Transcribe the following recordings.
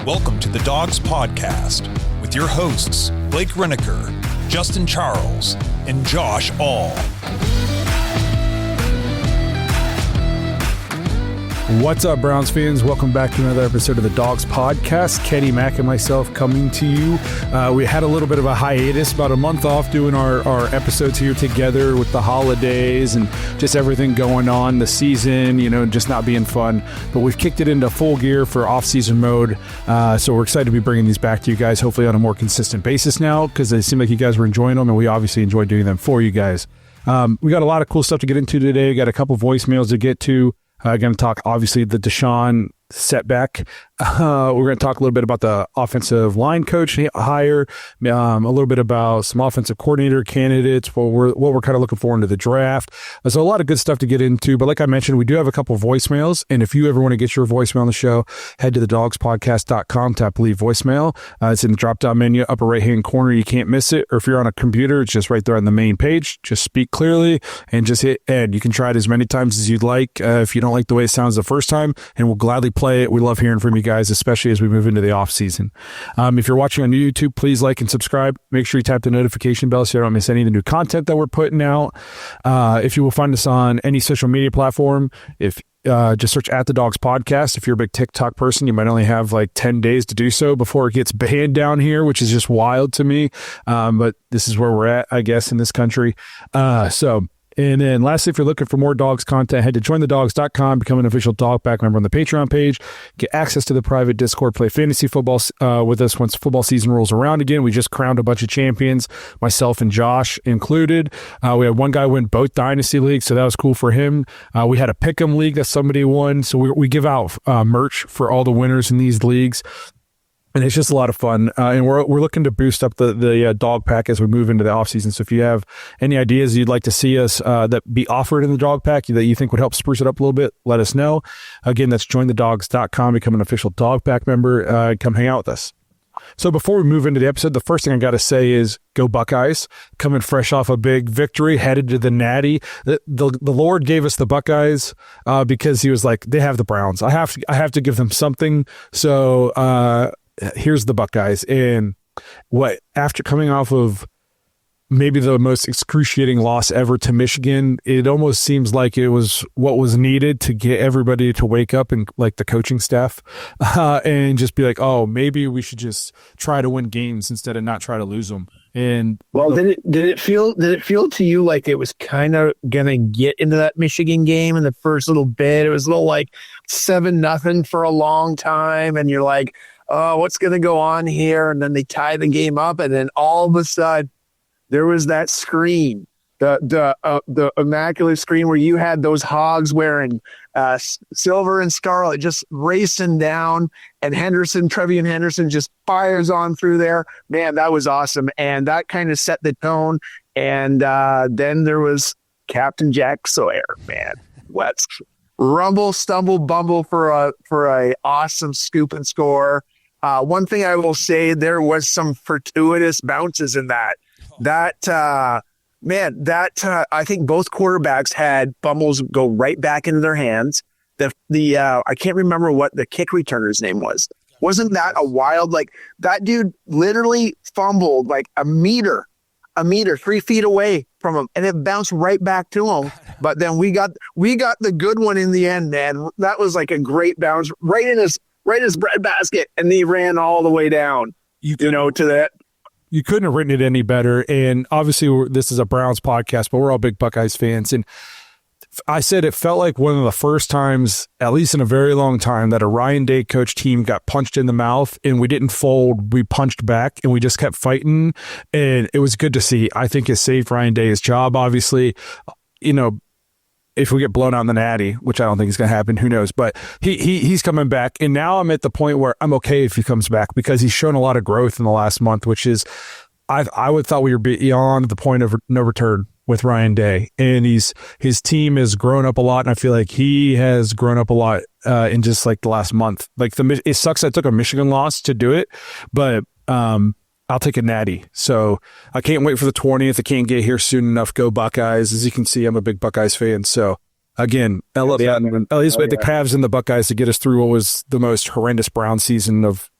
Welcome to the Dogs Podcast with your hosts, Blake Reneker, Justin Charles, and Josh All. What's up, Browns fans? Welcome back to another episode of the Dogs Podcast. Kenny Mack and myself coming to you. We had a little bit of a hiatus, about a month off doing our episodes here together with the holidays and just everything going on, the season, just not being fun. But we've kicked it into full gear for off-season mode. So we're excited to be bringing these back to you guys, hopefully on a more consistent basis now, because it seemed like you guys were enjoying them, and we obviously enjoy doing them for you guys. We got a lot of cool stuff to get into today. We got a couple voicemails to get to. Going to talk, obviously, the Deshaun setback. We're going to talk a little bit about the offensive line coach hire, a little bit about some offensive coordinator candidates, what we're kind of looking for into the draft. So a lot of good stuff to get into. But like I mentioned, we do have a couple voicemails. And if you ever want to get your voicemail on the show, head to thedogspodcast.com, tap leave voicemail. It's in the drop-down menu, upper right-hand corner. You can't miss it. Or if you're on a computer, it's just right there on the main page. Just speak clearly and just hit end. You can try it as many times as you'd like. If you don't like the way it sounds the first time, and we'll gladly play it. We love hearing from you guys, especially as we move into the off season. If you're watching on YouTube, please like and subscribe. Make sure you tap the notification bell so you don't miss any of the new content that we're putting out. If you will find us on any social media platform, if just search at the Dogs Podcast. If you're a big TikTok person, you might only have like 10 days to do so before it gets banned down here, which is just wild to me. But this is where we're at, I guess, in this country. And then lastly, if you're looking for more Dogs content, head to jointhedogs.com, become an official Dog Pack member on the Patreon page, get access to the private Discord, play fantasy football with us once football season rolls around again. We just crowned a bunch of champions, myself and Josh included. We had one guy win both Dynasty Leagues, so that was cool for him. We had a Pick'em League that somebody won, so we give out merch for all the winners in these leagues. And it's just a lot of fun. And we're looking to boost up the dog pack as we move into the offseason. So if you have any ideas you'd like to see us that be offered in the dog pack that you think would help spruce it up a little bit, let us know. Again, that's jointhedogs.com. Become an official dog pack member. Come hang out with us. So before we move into the episode, the first thing I got to say is go Buckeyes. Coming fresh off a big victory, headed to the Natty. The Lord gave us the Buckeyes because he was like, they have the Browns. I have to give them something. So here's the Buckeyes. And after coming off of maybe the most excruciating loss ever to Michigan, it almost seems like it was what was needed to get everybody to wake up, and like the coaching staff and just be like, oh, maybe we should just try to win games instead of not try to lose them. And well, did it feel to you like it was kind of gonna get into that Michigan game in the first little bit? It was a little like 7-0 for a long time, and you're like, oh, what's going to go on here? And then they tie the game up, and then all of a sudden, there was that screen, the immaculate screen where you had those hogs wearing silver and scarlet just racing down, and Trevian Henderson just fires on through there. Man, that was awesome, and that kind of set the tone. And then there was Captain Jack Sawyer. Man, let's rumble, stumble, bumble for a awesome scoop and score. One thing I will say, there was some fortuitous bounces in that. I think both quarterbacks had fumbles go right back into their hands. I can't remember what the kick returner's name was. Wasn't that a wild, like that dude literally fumbled like a meter, 3 feet away from him, and it bounced right back to him. But then we got the good one in the end, man. That was like a great bounce right in his breadbasket, and he ran all the way down, to that. You couldn't have written it any better. And obviously, this is a Browns podcast, but we're all big Buckeyes fans. And I said it felt like one of the first times, at least in a very long time, that a Ryan Day coach team got punched in the mouth, and we didn't fold. We punched back, and we just kept fighting. And it was good to see. I think it saved Ryan Day his job, obviously. If we get blown out in the Natty, which I don't think is going to happen, who knows? But he's coming back, and now I'm at the point where I'm okay if he comes back, because he's shown a lot of growth in the last month, which is I would thought we were beyond the point of no return with Ryan Day, and his team has grown up a lot, and I feel like he has grown up a lot in just like the last month. Like it sucks I took a Michigan loss to do it, but I'll take a natty. So I can't wait for the 20th. I can't get here soon enough. Go Buckeyes. As you can see, I'm a big Buckeyes fan. So again, at least with the Cavs and the Buckeyes to get us through what was the most horrendous Brown season of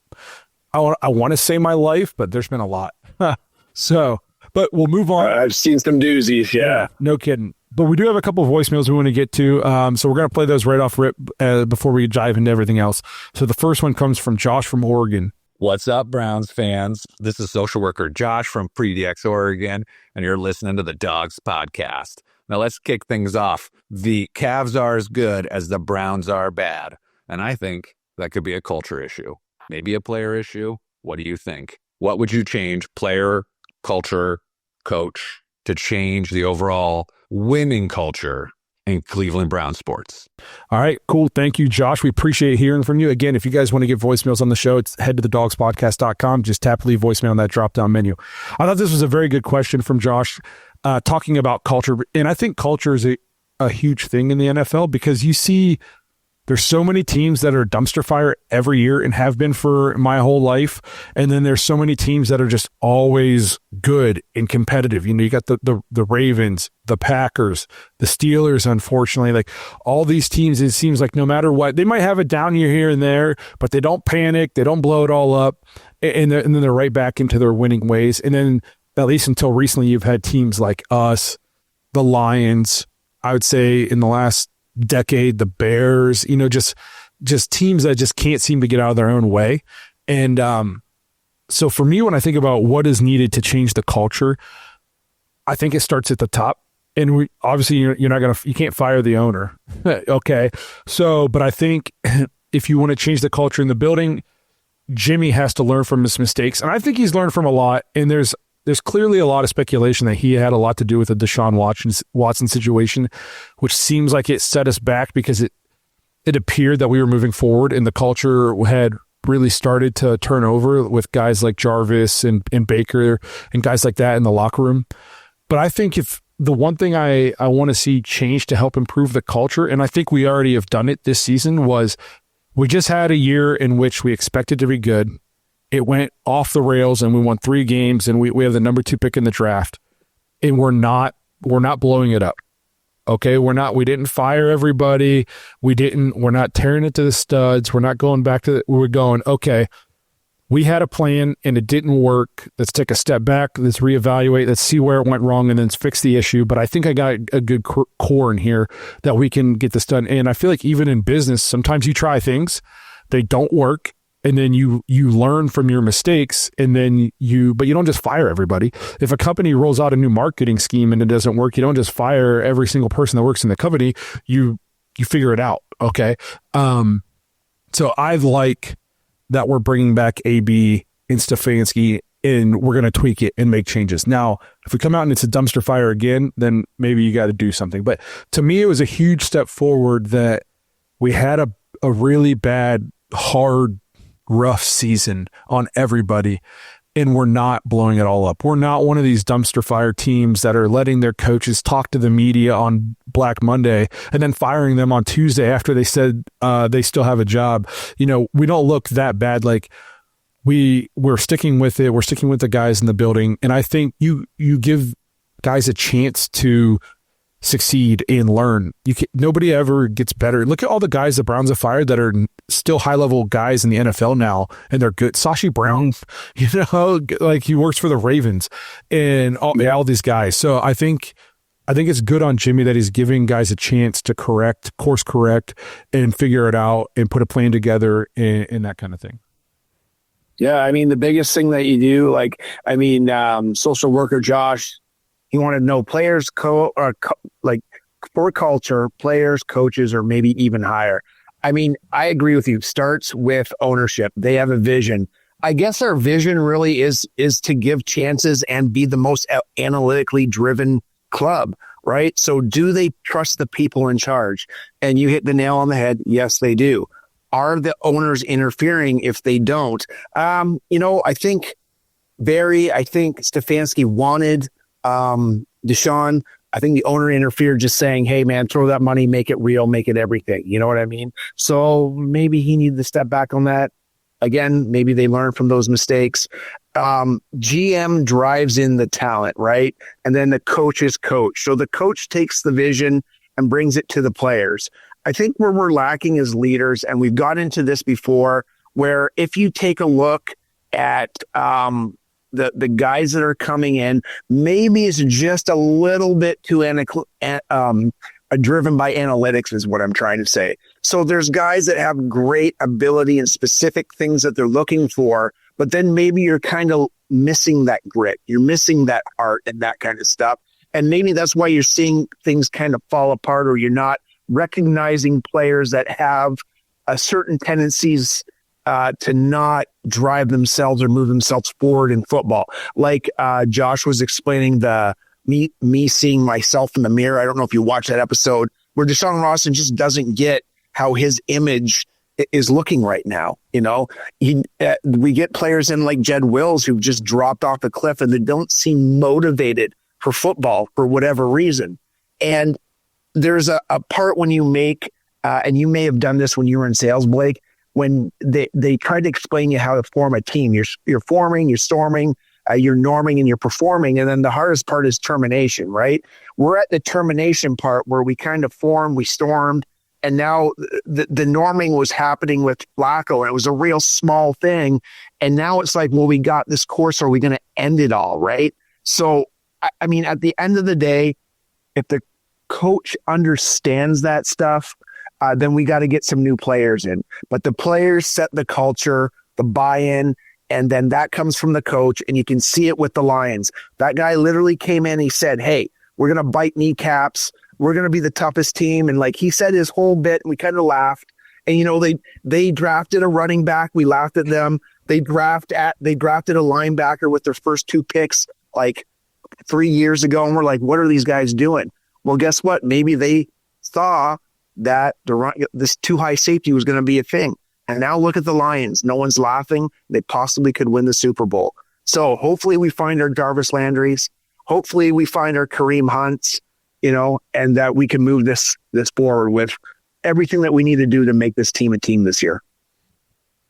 I want to say my life, but there's been a lot. So, but we'll move on. I've seen some doozies. Yeah. No kidding. But we do have a couple of voicemails we want to get to. So we're going to play those right off rip before we dive into everything else. So the first one comes from Josh from Oregon. What's up, Browns fans? This is social worker Josh from PDX, Oregon, and you're listening to the Dogs Podcast. Now let's kick things off. The Cavs are as good as the Browns are bad. And I think that could be a culture issue, maybe a player issue. What do you think? What would you change, player, culture, coach, to change the overall winning culture in Cleveland Brown sports? All right, cool. Thank you, Josh. We appreciate hearing from you. Again, if you guys want to give voicemails on the show, it's head to thedogspodcast.com. Just tap leave voicemail on that drop-down menu. I thought this was a very good question from Josh, talking about culture. And I think culture is a huge thing in the NFL because you see there's so many teams that are dumpster fire every year and have been for my whole life. And then there's so many teams that are just always good and competitive. You know, you got the Ravens, the Packers, the Steelers, unfortunately. Like all these teams, it seems like no matter what, they might have a down year here and there, but they don't panic. They don't blow it all up. And then they're right back into their winning ways. And then at least until recently, you've had teams like us, the Lions, I would say in the last decade, the Bears, you know, just teams that just can't seem to get out of their own way. And so for me, when I think about what is needed to change the culture, I think it starts at the top. And obviously you can't fire the owner. Okay. So, but I think if you want to change the culture in the building, Jimmy has to learn from his mistakes. And I think he's learned from a lot. And there's clearly a lot of speculation that he had a lot to do with the Deshaun Watson situation, which seems like it set us back because it appeared that we were moving forward and the culture had really started to turn over with guys like Jarvis and Baker and guys like that in the locker room. But I think if the one thing I want to see change to help improve the culture, and I think we already have done it this season, was we just had a year in which we expected to be good. It went off the rails and we won 3 games and we have the number 2 pick in the draft and we're not blowing it up. Okay. We didn't fire everybody. We're not tearing it to the studs. We're not going back we're going, okay, we had a plan and it didn't work. Let's take a step back. Let's reevaluate. Let's see where it went wrong and then fix the issue. But I think I got a good core in here that we can get this done. And I feel like even in business, sometimes you try things, they don't work. And then you learn from your mistakes, and then but you don't just fire everybody. If a company rolls out a new marketing scheme and it doesn't work, you don't just fire every single person that works in the company. You figure it out. Okay. So I like that we're bringing back AB and Stefanski, and we're going to tweak it and make changes. Now, if we come out and it's a dumpster fire again, then maybe you got to do something. But to me, it was a huge step forward that we had a really bad, hard, rough season on everybody, and we're not blowing it all up. We're not one of these dumpster fire teams that are letting their coaches talk to the media on Black Monday and then firing them on Tuesday after they said they still have a job. You know, we don't look that bad. Like we're sticking with it. We're sticking with the guys in the building, and I think you give guys a chance to succeed and learn. Nobody ever gets better. Look at all the guys the Browns have fired that are still high-level guys in the NFL now, and they're good. Sashi Brown, you know, like he works for the Ravens and all these guys. So I think it's good on Jimmy that he's giving guys a chance to course correct and figure it out and put a plan together and that kind of thing. Yeah, I mean, the biggest thing that you do, social worker Josh, he wanted to know players, for culture, players, coaches, or maybe even higher. I mean, I agree with you. Starts with ownership. They have a vision. I guess our vision really is to give chances and be the most analytically driven club, right? So do they trust the people in charge? And you hit the nail on the head. Yes, they do. Are the owners interfering if they don't? I think Stefanski wanted Deshaun. I think the owner interfered just saying, hey, man, throw that money, make it real, make it everything. You know what I mean? So maybe he needed to step back on that. Again, maybe they learn from those mistakes. GM drives in the talent, right? And then the coaches coach. So the coach takes the vision and brings it to the players. I think where we're lacking as leaders, and we've got into this before, where if you take a look at the guys that are coming in, maybe it's just a little bit too driven by analytics is what I'm trying to say. So there's guys that have great ability and specific things that they're looking for, but then maybe you're kind of missing that grit. You're missing that heart and that kind of stuff. And maybe that's why you're seeing things kind of fall apart, or you're not recognizing players that have a certain tendencies to not drive themselves or move themselves forward in football. Like Josh was explaining me seeing myself in the mirror. I don't know if you watched that episode where Deshaun Watson just doesn't get how his image is looking right now. You know, we get players in like Jed Wills who've just dropped off a cliff and they don't seem motivated for football for whatever reason. And there's a part when you make, and you may have done this when you were in sales, Blake, when they try to explain you how to form a team. You're forming, you're storming, you're norming, and you're performing. And then the hardest part is termination, right? We're at the termination part where we kind of formed, we stormed, and now the norming was happening with Flacco, and it was a real small thing. And now it's like, well, we got this course, are we going to end it all, right? So, I mean, at the end of the day, if the coach understands that stuff, then we got to get some new players in. But the players set the culture, the buy-in, and then that comes from the coach, and you can see it with the Lions. That guy literally came in, he said, hey, we're going to bite kneecaps. We're going to be the toughest team. And like he said his whole bit, and we kind of laughed. And, you know, they drafted a running back. We laughed at them. They drafted a linebacker with their first 2 picks like 3 years ago. And we're like, what are these guys doing? Well, guess what? Maybe they saw that this too high safety was going to be a thing. And now look at the Lions. No one's laughing. They possibly could win the Super Bowl. So hopefully we find our Jarvis Landrys. Hopefully we find our Kareem Hunts, you know, and that we can move this forward with everything that we need to do to make this team a team this year.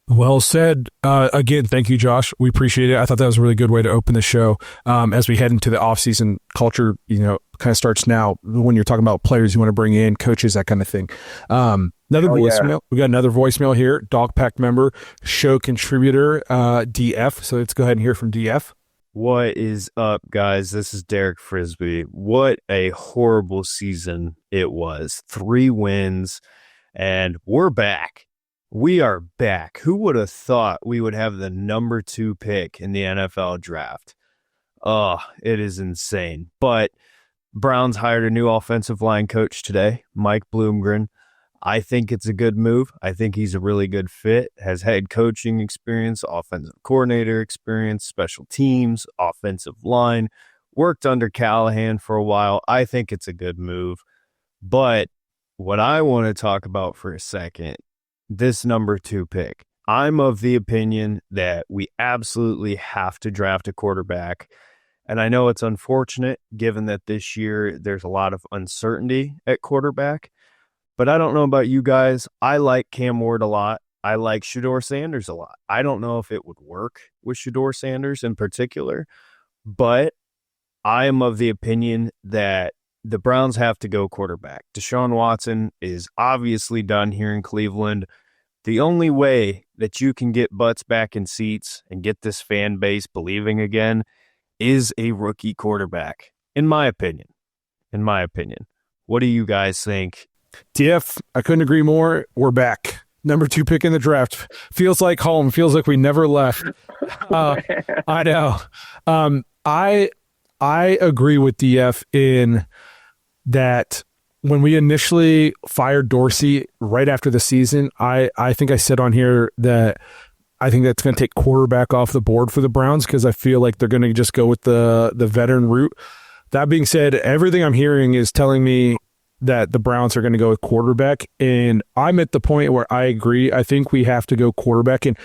Well said. Again, thank you, Josh. We appreciate it. I thought that was a really good way to open the show. As we head into the offseason, culture, you know, kind of starts now when you're talking about players you want to bring in, coaches, that kind of thing. Another voicemail. Yeah. We got another voicemail here. Dog Pack member, show contributor, DF. So let's go ahead and hear from DF. What is up, guys? This is Derek Frisbee. What a horrible season it was. 3 wins, and we're back. We are back. Who would have thought we would have the number 2 pick in the NFL draft? Oh, it is insane. But Browns hired a new offensive line coach today, Mike Bloomgren. I think it's a good move. I think he's a really good fit, has head coaching experience, offensive coordinator experience, special teams, offensive line, worked under Callahan for a while. I think it's a good move. But what I want to talk about for a second, this number 2 pick. I'm of the opinion that we absolutely have to draft a quarterback. And I know it's unfortunate given that this year there's a lot of uncertainty at quarterback. But I don't know about you guys. I like Cam Ward a lot. I like Shedeur Sanders a lot. I don't know if it would work with Shedeur Sanders in particular, but I am of the opinion that the Browns have to go quarterback. Deshaun Watson is obviously done here in Cleveland. The only way that you can get butts back in seats and get this fan base believing again is a rookie quarterback, in my opinion. What do you guys think? DF, I couldn't agree more. We're back. Number 2 pick in the draft. Feels like home. Feels like we never left. I know. I agree with DF in that when we initially fired Dorsey right after the season, I think I said on here that I think that's going to take quarterback off the board for the Browns because I feel like they're going to just go with the veteran route. That being said, everything I'm hearing is telling me that the Browns are going to go with quarterback, and I'm at the point where I agree. I think we have to go quarterback, and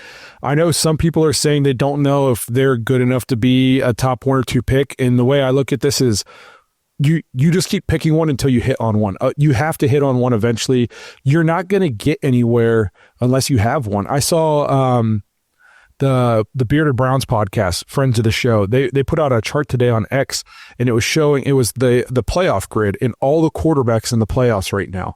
I know some people are saying they don't know if they're good enough to be a top 1 or 2 pick, and the way I look at this is you just keep picking one until you hit on one. You have to hit on one eventually. You're not going to get anywhere unless you have one. I saw the Bearded Browns podcast, friends of the show, they put out a chart today on X, and it was showing it was the playoff grid and all the quarterbacks in the playoffs right now.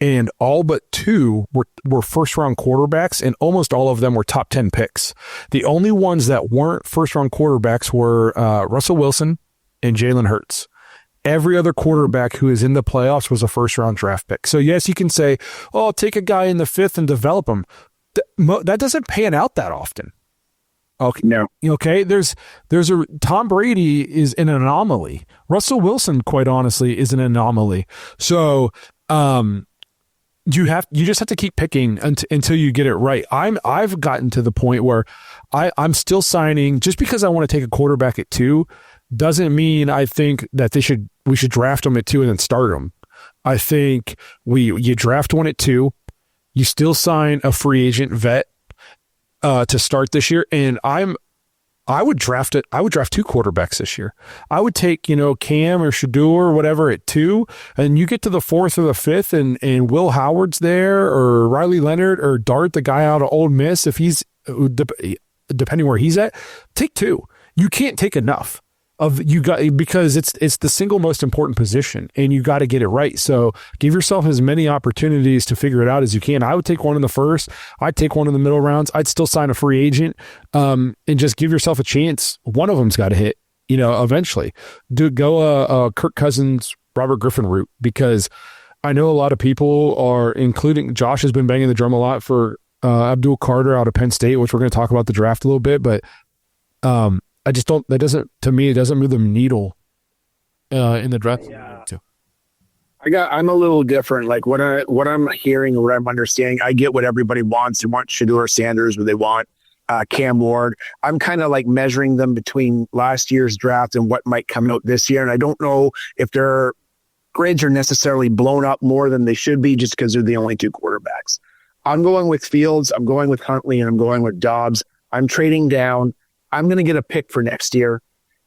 and all but 2 were first-round quarterbacks, and almost all of them were top 10 picks. The only ones that weren't first-round quarterbacks were Russell Wilson and Jalen Hurts. Every other quarterback who is in the playoffs was a first-round draft pick. So, yes, you can say, oh, take a guy in the 5th and develop him. That doesn't pan out that often. Okay. No. Okay. Tom Brady is an anomaly. Russell Wilson, quite honestly, is an anomaly. So, you just have to keep picking until you get it right. I've gotten to the point where I'm still signing just because I want to take a quarterback at 2 doesn't mean I think that we should draft them at 2 and then start them. I think you draft one at 2, you still sign a free agent vet to start this year, and I would draft 2 quarterbacks this year. I would take, Cam or Shador or whatever at 2, and you get to the 4th or the 5th, and Will Howard's there, or Riley Leonard, or Dart, the guy out of Ole Miss, if he's depending where he's at, take 2. You can't take enough. Because it's the single most important position, and you got to get it right. So give yourself as many opportunities to figure it out as you can. I would take one in the 1st. I'd take one in the middle rounds. I'd still sign a free agent, and just give yourself a chance. One of them's got to hit, eventually. Go a Kirk Cousins, Robert Griffin route, because I know a lot of people are, including Josh has been banging the drum a lot for Abdul Carter out of Penn State, which we're going to talk about the draft a little bit, but I just don't. That doesn't, to me, it doesn't move the needle in the draft. Yeah. I'm a little different. Like what I'm hearing or what I'm understanding, I get what everybody wants. They want Shador Sanders, or they want Cam Ward. I'm kind of like measuring them between last year's draft and what might come out this year, and I don't know if their grades are necessarily blown up more than they should be just because they're the only 2 quarterbacks. I'm going with Fields. I'm going with Huntley, and I'm going with Dobbs. I'm trading down. I'm going to get a pick for next year,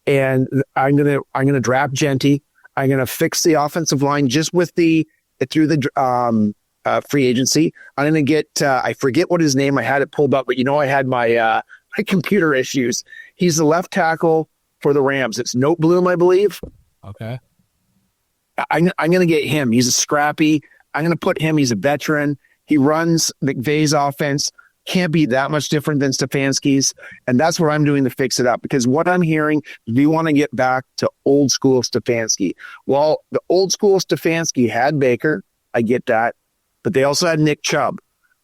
and I'm going to draft Genty. I'm going to fix the offensive line just with through the free agency. I'm going to get I forget what his name. I had it pulled up, but I had my computer issues. He's the left tackle for the Rams. It's Noteboom, I believe. Okay. I'm going to get him. He's a scrappy. I'm going to put him. He's a veteran. He runs McVay's offense. Can't be that much different than Stefanski's. And that's what I'm doing to fix it up. Because what I'm hearing, we want to get back to old school Stefanski. Well, the old school Stefanski had Baker. I get that. But they also had Nick Chubb.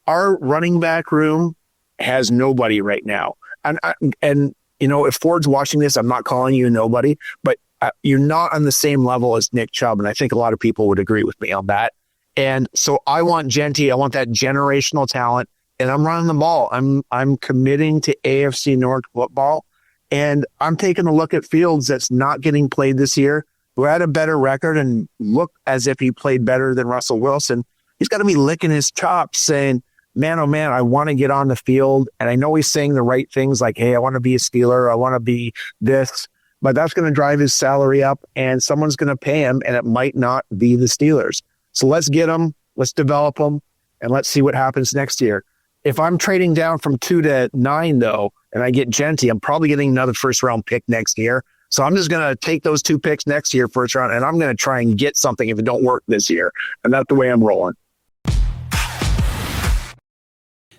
Our running back room has nobody right now. And if Ford's watching this, I'm not calling you a nobody, but you're not on the same level as Nick Chubb. And I think a lot of people would agree with me on that. And so I want Genty. I want that generational talent. And I'm running the ball. I'm committing to AFC North football, and I'm taking a look at Fields that's not getting played this year, who had a better record and looked as if he played better than Russell Wilson. He's got to be licking his chops saying, man, oh man, I want to get on the field. And I know he's saying the right things like, hey, I want to be a Steeler. I want to be this, but that's going to drive his salary up, and someone's going to pay him, and it might not be the Steelers. So let's get him, let's develop him, and let's see what happens next year. If I'm trading down from 2 to 9, though, and I get Genty, I'm probably getting another first-round pick next year. So I'm just going to take those 2 picks next year, first round, and I'm going to try and get something if it don't work this year. And that's the way I'm rolling.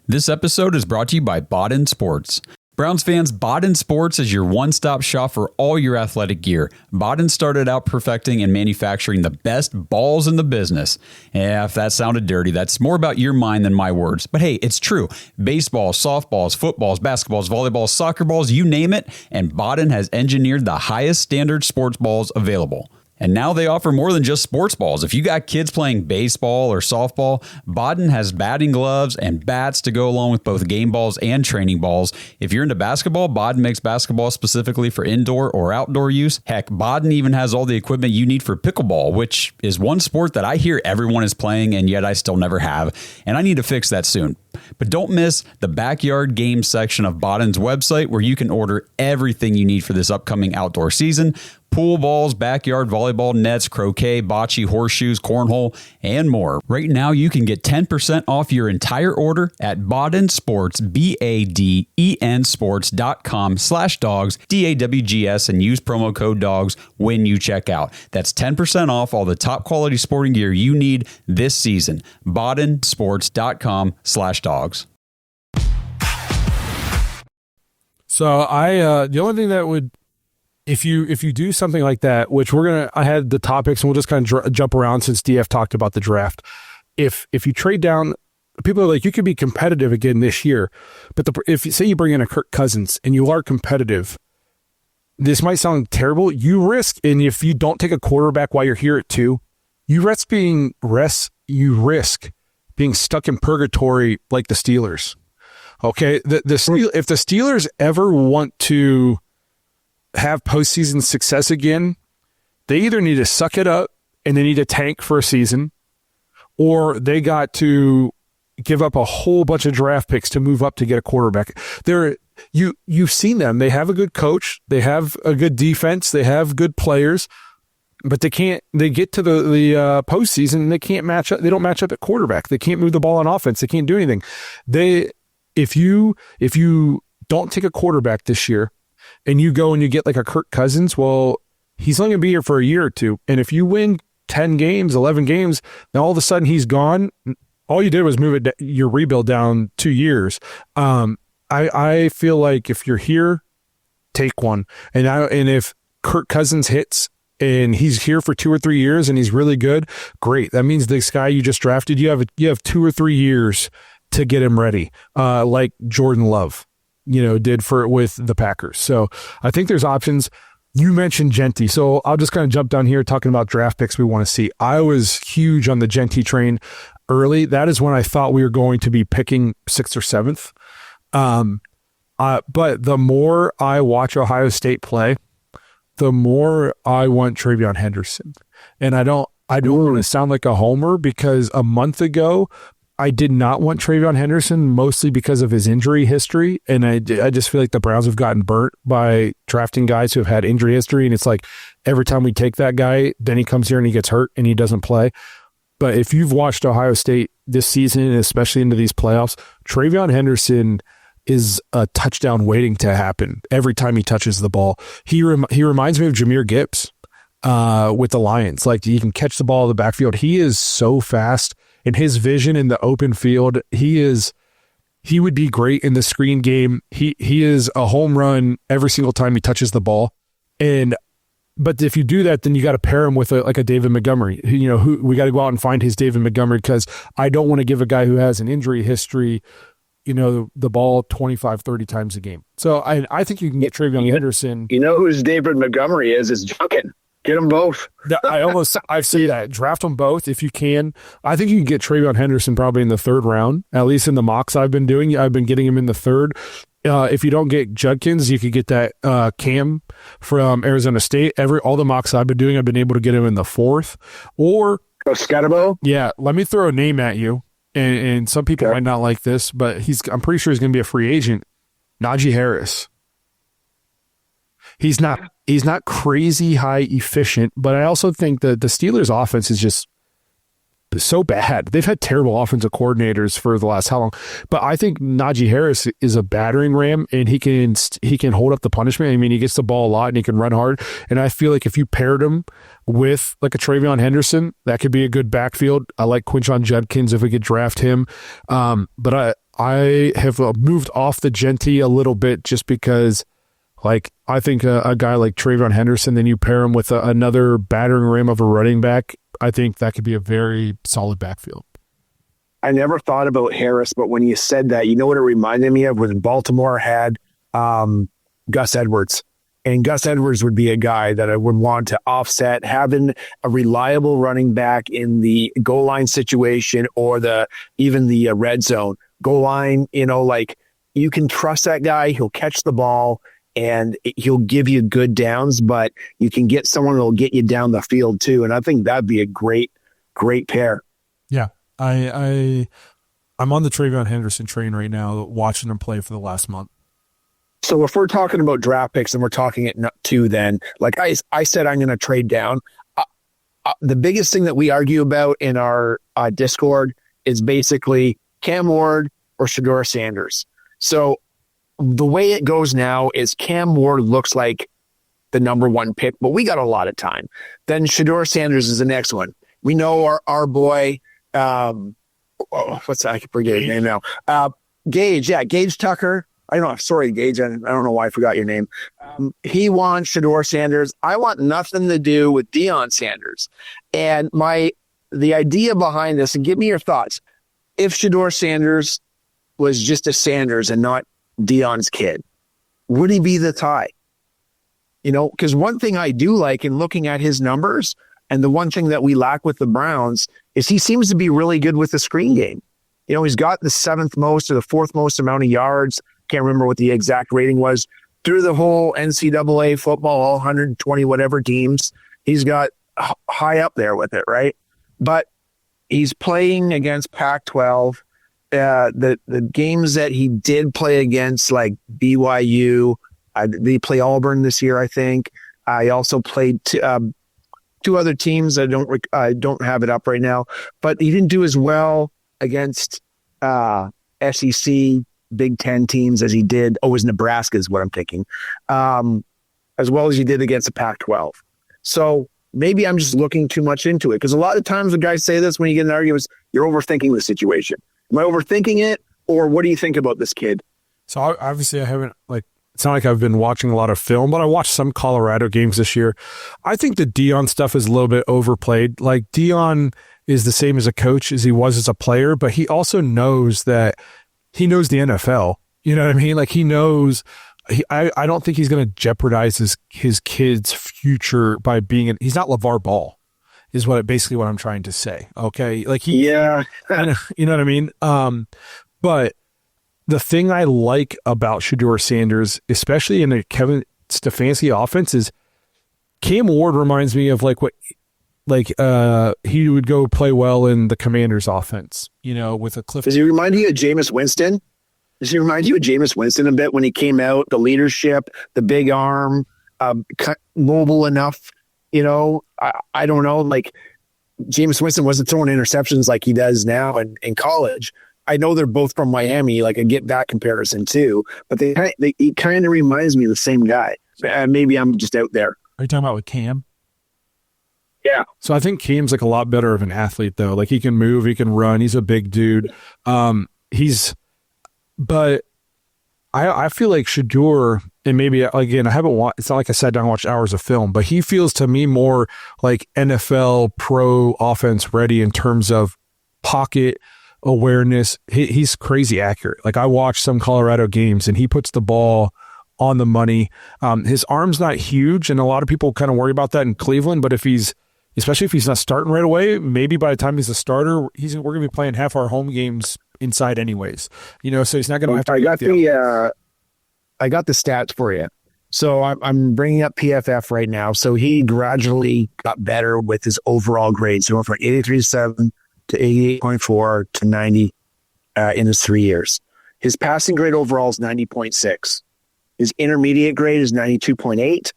This episode is brought to you by Bodden Sports. Browns fans, Bodden Sports is your one-stop shop for all your athletic gear. Bodden started out perfecting and manufacturing the best balls in the business. Yeah, if that sounded dirty, that's more about your mind than my words. But hey, it's true. Baseballs, softballs, footballs, basketballs, volleyballs, soccer balls, you name it, and Bodden has engineered the highest standard sports balls available. And now they offer more than just sports balls. If you got kids playing baseball or softball, Bodden has batting gloves and bats to go along with both game balls and training balls. If you're into basketball, Bodden makes basketball specifically for indoor or outdoor use. Heck, Bodden even has all the equipment you need for pickleball, which is one sport that I hear everyone is playing, and yet I still never have. And I need to fix that soon. But don't miss the backyard games section of Bodden's website, where you can order everything you need for this upcoming outdoor season. pool balls, backyard volleyball nets, croquet, bocce, horseshoes, cornhole, and more. Right now, you can get 10% off your entire order at Baden Sports, BADEN sports.com/dogs, DAWGS, and use promo code DOGS when you check out. That's 10% off all the top quality sporting gear you need this season. BadenSports.com/dogs. So the only thing that would, if you do something like that, which I had the topics and we'll just kind of jump around since DF talked about the draft. If you trade down, people are like, you could be competitive again this year, but if you say you bring in a Kirk Cousins and you are competitive, this might sound terrible. You risk, and if you don't take a quarterback while you're here at 2, you risk being stuck in purgatory like the Steelers. Okay, if the Steelers ever want to have postseason success again, they either need to suck it up and they need to tank for a season, or they got to give up a whole bunch of draft picks to move up to get a quarterback. You've seen them. They have a good coach. They have a good defense. They have good players, but they get to the postseason and they can't match up. They don't match up at quarterback. They can't move the ball on offense. They can't do anything. If you don't take a quarterback this year and you go and you get like a Kirk Cousins, well, he's only going to be here for a year or two. And if you win 10 games, 11 games, then all of a sudden he's gone. All you did was move your rebuild down 2 years. I feel like if you're here, take one. And if Kirk Cousins hits and he's here for 2 or 3 years and he's really good, great. That means this guy you just drafted, you have 2 or 3 years to get him ready, like Jordan Love, did with the Packers. So I think there's options. You mentioned Genty, so I'll just kind of jump down here talking about draft picks we want to see. I was huge on the Genty train early. That is when I thought we were going to be picking 6th or 7th. But the more I watch Ohio State play, the more I want TreVeyon Henderson. And I don't want to sound like a homer, because a month ago I did not want TreVeyon Henderson, mostly because of his injury history. And I just feel like the Browns have gotten burnt by drafting guys who have had injury history. And it's like every time we take that guy, then he comes here and he gets hurt and he doesn't play. But if you've watched Ohio State this season, and especially into these playoffs, TreVeyon Henderson is a touchdown waiting to happen every time he touches the ball. He reminds me of Jahmyr Gibbs with the Lions. Like, he can catch the ball in the backfield. He is so fast. In his vision in the open field, he would be great in the screen game. He is a home run every single time he touches the ball. But if you do that, then you got to pair him with a David Montgomery. Who we got to go out and find his David Montgomery, because I don't want to give a guy who has an injury history, the ball 25, 30 times a game. So I think you can get TreVeyon Henderson. You know who's David Montgomery is Junkin. Get them both. I say that. Draft them both if you can. I think you can get TreVeyon Henderson probably in the 3rd round, at least in the mocks I've been doing. I've been getting him in the 3rd. If you don't get Judkins, you could get that Cam from Arizona State. All the mocks I've been doing, I've been able to get him in the 4th. Or Scatterbo. Yeah, let me throw a name at you, and some people might not like this, but I'm pretty sure he's going to be a free agent. Najee Harris. He's not crazy high efficient, but I also think that the Steelers' offense is just so bad. They've had terrible offensive coordinators for the last how long? But I think Najee Harris is a battering ram, and he can hold up the punishment. I mean, he gets the ball a lot and he can run hard. And I feel like if you paired him with like a TreVeyon Henderson, that could be a good backfield. I like Quinshon Judkins if we could draft him. But I have moved off the Genty a little bit, just because I think a guy like TreVeyon Henderson, then you pair him with another battering ram of a running back, I think that could be a very solid backfield. I never thought about Harris, but when you said that, you know what it reminded me of? When Baltimore had Gus Edwards. And Gus Edwards would be a guy that I would want to offset, having a reliable running back in the goal line situation, or even the red zone. Goal line, you can trust that guy. He'll catch the ball and he'll give you good downs, but you can get someone that'll get you down the field too. And I think that'd be a great pair. Yeah. I'm on the TreVeyon Henderson train right now, watching him play for the last month. So if we're talking about draft picks and we're talking at 2, then like I said, I'm going to trade down. The biggest thing that we argue about in our Discord is basically Cam Ward or Shedeur Sanders. So the way it goes now is Cam Ward looks like the number 1 pick, but we got a lot of time. Then Shedeur Sanders is the next one. We know our boy, what's that? I can forget his name now. Gage Tucker. I don't know. Sorry, Gage. I don't know why I forgot your name. He wants Shedeur Sanders. I want nothing to do with Deion Sanders. And the idea behind this, and give me your thoughts. If Shedeur Sanders was just a Sanders and not Deion's kid, would he be the tie? You know, because one thing I do like in looking at his numbers, and the one thing that we lack with the Browns, is he seems to be really good with the screen game. You know, he's got the 7th most or the 4th most amount of yards. Can't remember what the exact rating was through the whole NCAA football, all 120 whatever teams. He's got high up there with it, right? But he's playing against Pac-12. The games that he did play against, like BYU, they play Auburn this year, I think. I also played 2 other teams. I don't have it up right now, but he didn't do as well against SEC Big Ten teams as he did. Oh, it was Nebraska is what I'm thinking. As well as he did against the Pac-12. So maybe I'm just looking too much into it, because a lot of times the guys say this when you get in arguments, you're overthinking the situation. Am I overthinking it, or what do you think about this kid? So obviously I haven't, it's not like I've been watching a lot of film, but I watched some Colorado games this year. I think the Deion stuff is a little bit overplayed. Like, Deion is the same as a coach as he was as a player, but he also knows that he knows the NFL. You know what I mean? Like, he knows. I don't think he's going to jeopardize his kid's future by being he's not LeVar Ball, is basically what I'm trying to say. Okay, like you know what I mean. But the thing I like about Shedeur Sanders, especially in a Kevin Stefanski offense, is Cam Ward reminds me of he would go play well in the Commanders offense, you know, with a Cliff. Does he remind you of Jameis Winston? Does he remind you of Jameis Winston a bit when he came out? The leadership, the big arm, mobile enough, you know? I don't know. Like, Jameis Winston wasn't throwing interceptions like he does now in college. I know they're both from Miami, like I get that comparison too, but he kind of reminds me of the same guy. Maybe I'm just out there. Are you talking about with Cam? Yeah. So I think Cam's like a lot better of an athlete though. Like, he can move, he can run. He's a big dude. But I feel like Shedeur, and maybe again, I haven't watched, it's not like I sat down and watched hours of film, but he feels to me more like NFL pro offense ready in terms of pocket awareness. He's crazy accurate. Like, I watched some Colorado games and he puts the ball on the money. His arm's not huge, and a lot of people kind of worry about that in Cleveland, but especially if he's not starting right away, maybe by the time he's a starter, we're going to be playing half our home games inside anyways, you know, so he's not going to have to. I got the stats for you. So I'm bringing up PFF right now. So he gradually got better with his overall grades. So he went from 83.7 to 88.4 to 90 in his 3 years. His passing grade overall is 90.6. His intermediate grade is 92.8.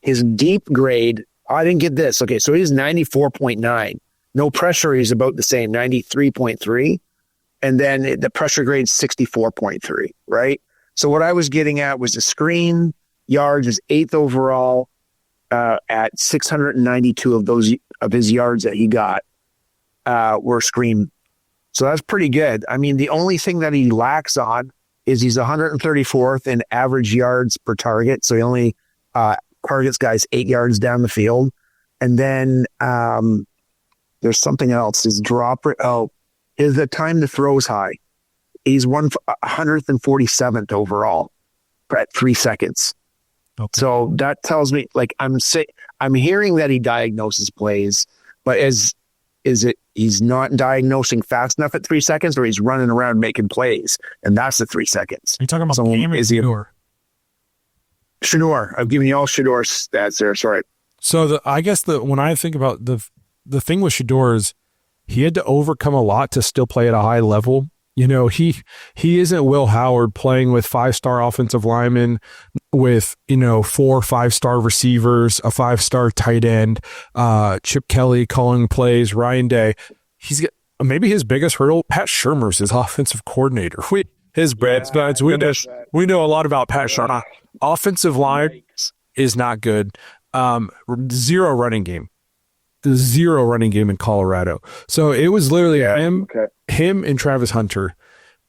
His deep grade, I didn't get this. Okay, so he's 94.9. No pressure, he's about the same, 93.3. And then the pressure grade 64.3, right? So what I was getting at was the screen yards is 8th overall at 692 of his yards that he got were screen. So that's pretty good. I mean, the only thing that he lacks on is he's 134th in average yards per target. So he only targets guys 8 yards down the field. And then there's something else. His drop rate. Is the time to throw is high. He's 147th overall at 3 seconds. Okay. So that tells me, like, I'm hearing that he diagnoses plays, but is it he's not diagnosing fast enough at 3 seconds, or he's running around making plays, and that's the 3 seconds. Are you talking about Cam or Shedeur? Shedeur. I've given you all Shedeur stats there. Sorry. So I guess when I think about the thing with Shedeur is he had to overcome a lot to still play at a high level. You know, he isn't Will Howard playing with 5-star offensive linemen, with, 4 5-star receivers, a 5-star tight end, Chip Kelly calling plays, Ryan Day. He's got, maybe his biggest hurdle, Pat Shurmur's his offensive coordinator. We know a lot about Pat Shurmur. Offensive line is not good. Zero running game in Colorado. So it was literally him and Travis Hunter,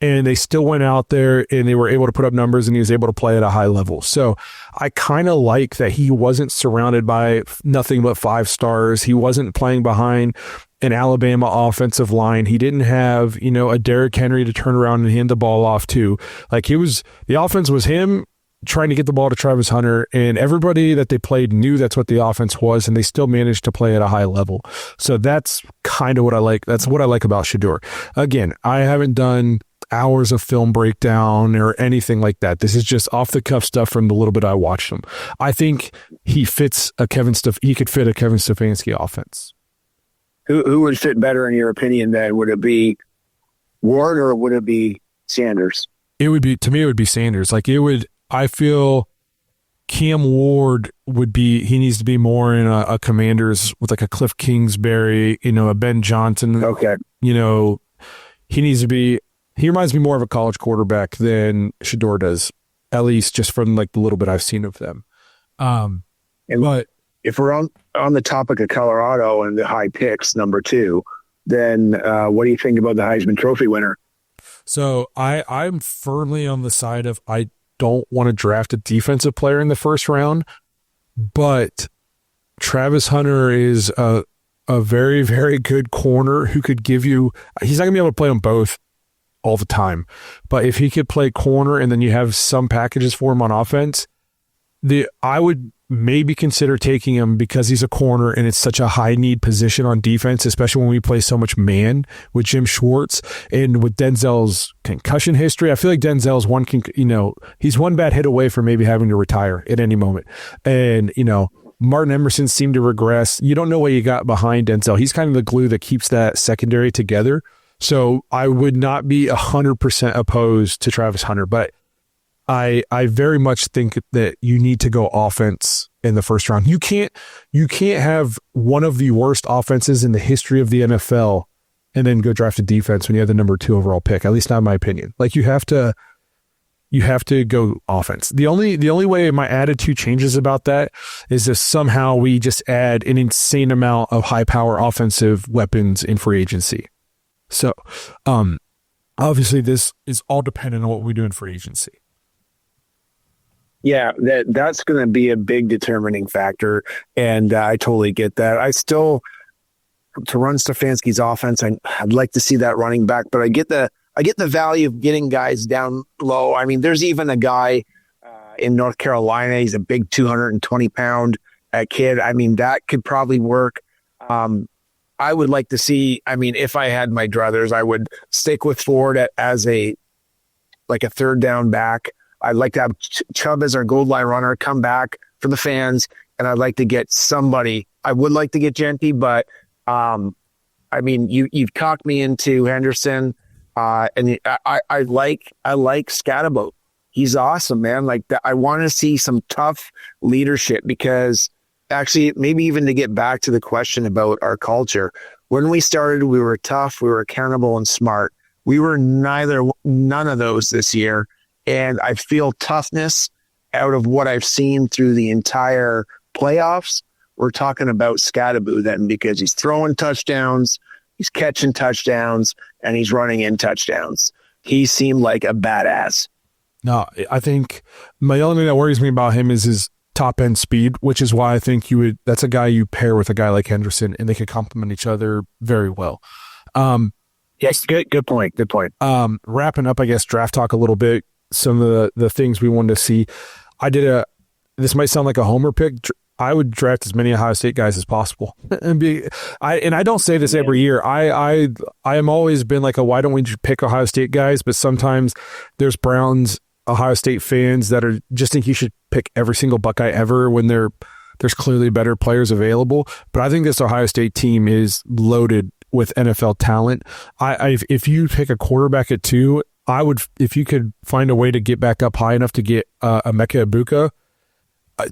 and they still went out there and they were able to put up numbers, and he was able to play at a high level. So I kind of like that he wasn't surrounded by nothing but 5 stars. He wasn't playing behind an Alabama offensive line. He didn't have, a Derrick Henry to turn around and hand the ball off to. Like, the offense was him trying to get the ball to Travis Hunter, and everybody that they played knew that's what the offense was, and they still managed to play at a high level. So that's kind of what I like. That's what I like about Shedeur. Again, I haven't done hours of film breakdown or anything like that. This is just off the cuff stuff from the little bit I watched him. I think he could fit a Kevin Stefanski offense. Who would fit better in your opinion then? Would it be Ward or would it be Sanders? To me, it would be Sanders. I feel Cam Ward he needs to be more in a Commanders with like a Cliff Kingsbury, a Ben Johnson. Okay. He reminds me more of a college quarterback than Shedeur does, at least just from like the little bit I've seen of them. But if we're on the topic of Colorado and the high picks, number 2, then what do you think about the Heisman Trophy winner? So I'm firmly on the side of I don't want to draft a defensive player in the first round, but Travis Hunter is a very, very good corner who could give you – he's not going to be able to play them both all the time, but if he could play corner and then you have some packages for him on offense, I would maybe consider taking him because he's a corner and it's such a high need position on defense, especially when we play so much man with Jim Schwartz and with Denzel's concussion history. I feel like Denzel's he's one bad hit away from maybe having to retire at any moment. And, Martin Emerson seemed to regress. You don't know what you got behind Denzel. He's kind of the glue that keeps that secondary together. So I would not be 100% opposed to Travis Hunter, but I very much think that you need to go offense in the first round. You can't have one of the worst offenses in the history of the NFL and then go draft a defense when you have the number 2 overall pick. At least not in my opinion. Like you have to go offense. The only way my attitude changes about that is if somehow we just add an insane amount of high power offensive weapons in free agency. So obviously this is all dependent on what we do in free agency. Yeah, that's going to be a big determining factor, and I totally get that. To run Stefanski's offense, I'd like to see that running back, but I get the value of getting guys down low. I mean, there's even a guy in North Carolina. He's a big 220-pound kid. I mean, that could probably work. I would like to see. I mean, if I had my druthers, I would stick with Ford as a third down back. I'd like to have Chubb as our goal line runner come back for the fans, and I'd like to get somebody. I would like to get Genty, but I mean, you've talked me into Henderson, and I like Scatterbo. He's awesome, man. Like that, I want to see some tough leadership because actually, maybe even to get back to the question about our culture, when we started, we were tough, we were accountable and smart. We were none of those this year. And I feel toughness out of what I've seen through the entire playoffs. We're talking about Scatterbo then because he's throwing touchdowns, he's catching touchdowns, and he's running in touchdowns. He seemed like a badass. No, I think my only thing that worries me about him is his top end speed, which is why I think that's a guy you pair with a guy like Henderson and they could complement each other very well. Yes, good point. Wrapping up, I guess, draft talk a little bit. Some of the things we wanted to see. This might sound like a homer pick. I would draft as many Ohio State guys as possible. I don't say this every year. I am always been like, why don't we just pick Ohio State guys? But sometimes there's Browns, Ohio State fans that are just think you should pick every single Buckeye ever when there's clearly better players available. But I think this Ohio State team is loaded with NFL talent. If you pick a quarterback at 2, I would, if you could find a way to get back up high enough to get Emeka Egbuka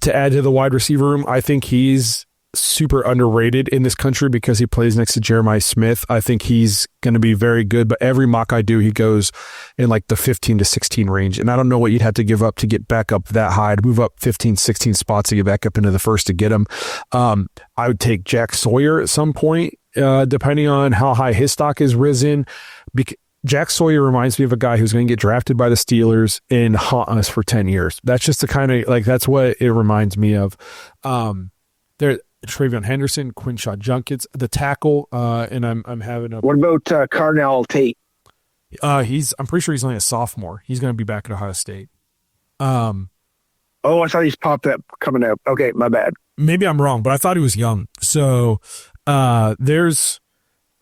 to add to the wide receiver room. I think he's super underrated in this country because he plays next to Jeremiah Smith. I think he's going to be very good, but every mock I do, he goes in like the 15 to 16 range. And I don't know what you'd have to give up to get back up that high, to move up 15, 16 spots to get back up into the first to get him. I would take Jack Sawyer at some point, depending on how high his stock is risen. Jack Sawyer reminds me of a guy who's going to get drafted by the Steelers and haunt us for 10 years. That's just the kind of, like, that's what it reminds me of. Travion Henderson, Quinshot Junkins, the tackle, and I'm having a. What about Carnell Tate? I'm pretty sure he's only a sophomore. He's going to be back at Ohio State. I thought he's popped up coming out. Okay, my bad. Maybe I'm wrong, but I thought he was young. So there's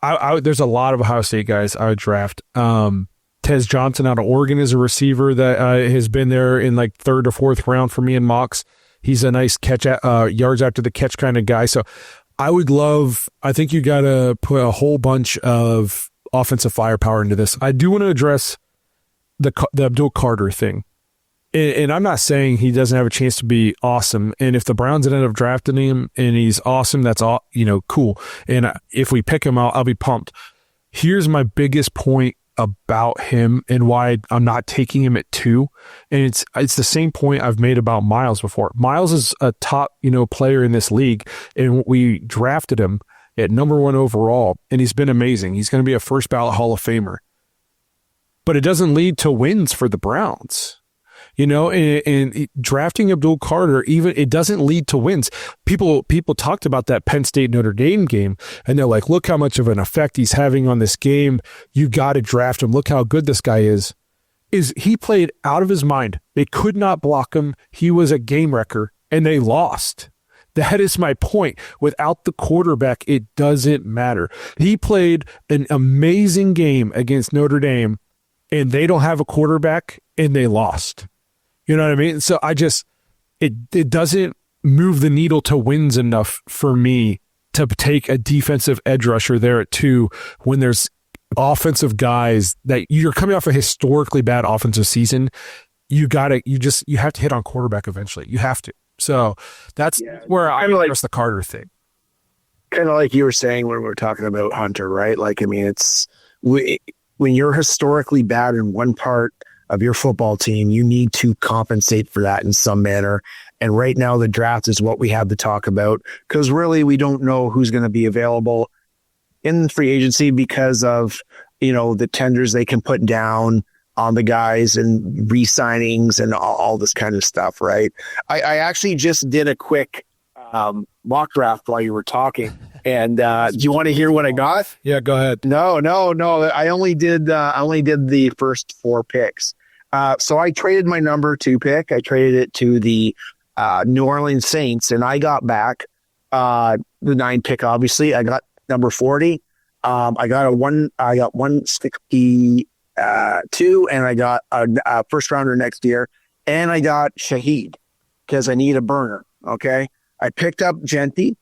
a lot of Ohio State guys I would draft. Tez Johnson out of Oregon is a receiver that has been there in like 3rd or 4th round for me in mocks. He's a nice catch, yards after the catch kind of guy. So I think you got to put a whole bunch of offensive firepower into this. I do want to address the Abdul Carter thing. And I'm not saying he doesn't have a chance to be awesome. And if the Browns end up drafting him and he's awesome, that's all, cool. And if we pick him out, I'll be pumped. Here's my biggest point about him and why I'm not taking him at 2. And it's the same point I've made about Miles before. Miles is a top, player in this league, and we drafted him at number 1 overall, and he's been amazing. He's going to be a first ballot Hall of Famer. But it doesn't lead to wins for the Browns. And drafting Abdul Carter, even it doesn't lead to wins. People talked about that Penn State Notre Dame game, and they're like, look how much of an effect he's having on this game. You got to draft him. Look how good this guy is. He played out of his mind. They could not block him. He was a game wrecker, and they lost. That is my point. Without the quarterback, it doesn't matter. He played an amazing game against Notre Dame, and they don't have a quarterback, and they lost. You know what I mean? So it doesn't move the needle to wins enough for me to take a defensive edge rusher there at 2 when there's offensive guys that you're coming off a historically bad offensive season. You have to hit on quarterback eventually. You have to. So that's where I address the Carter thing. Kind of like you were saying when we were talking about Hunter, right? Like, I mean, when you're historically bad in one part of your football team, you need to compensate for that in some manner. And right now the draft is what we have to talk about, because really we don't know who's going to be available in free agency because of, the tenders they can put down on the guys and re-signings and all this kind of stuff. Right. I actually just did a quick mock draft while you were talking. And do you want to hear what I got? Yeah, go ahead. No. I only did the first 4 picks. So I traded my number 2 pick. I traded it to the New Orleans Saints, and I got back the 9 pick. Obviously, I got number 40. I got 162, and I got a first rounder next year, and I got Shaheed because I need a burner. Okay, I picked up Genty,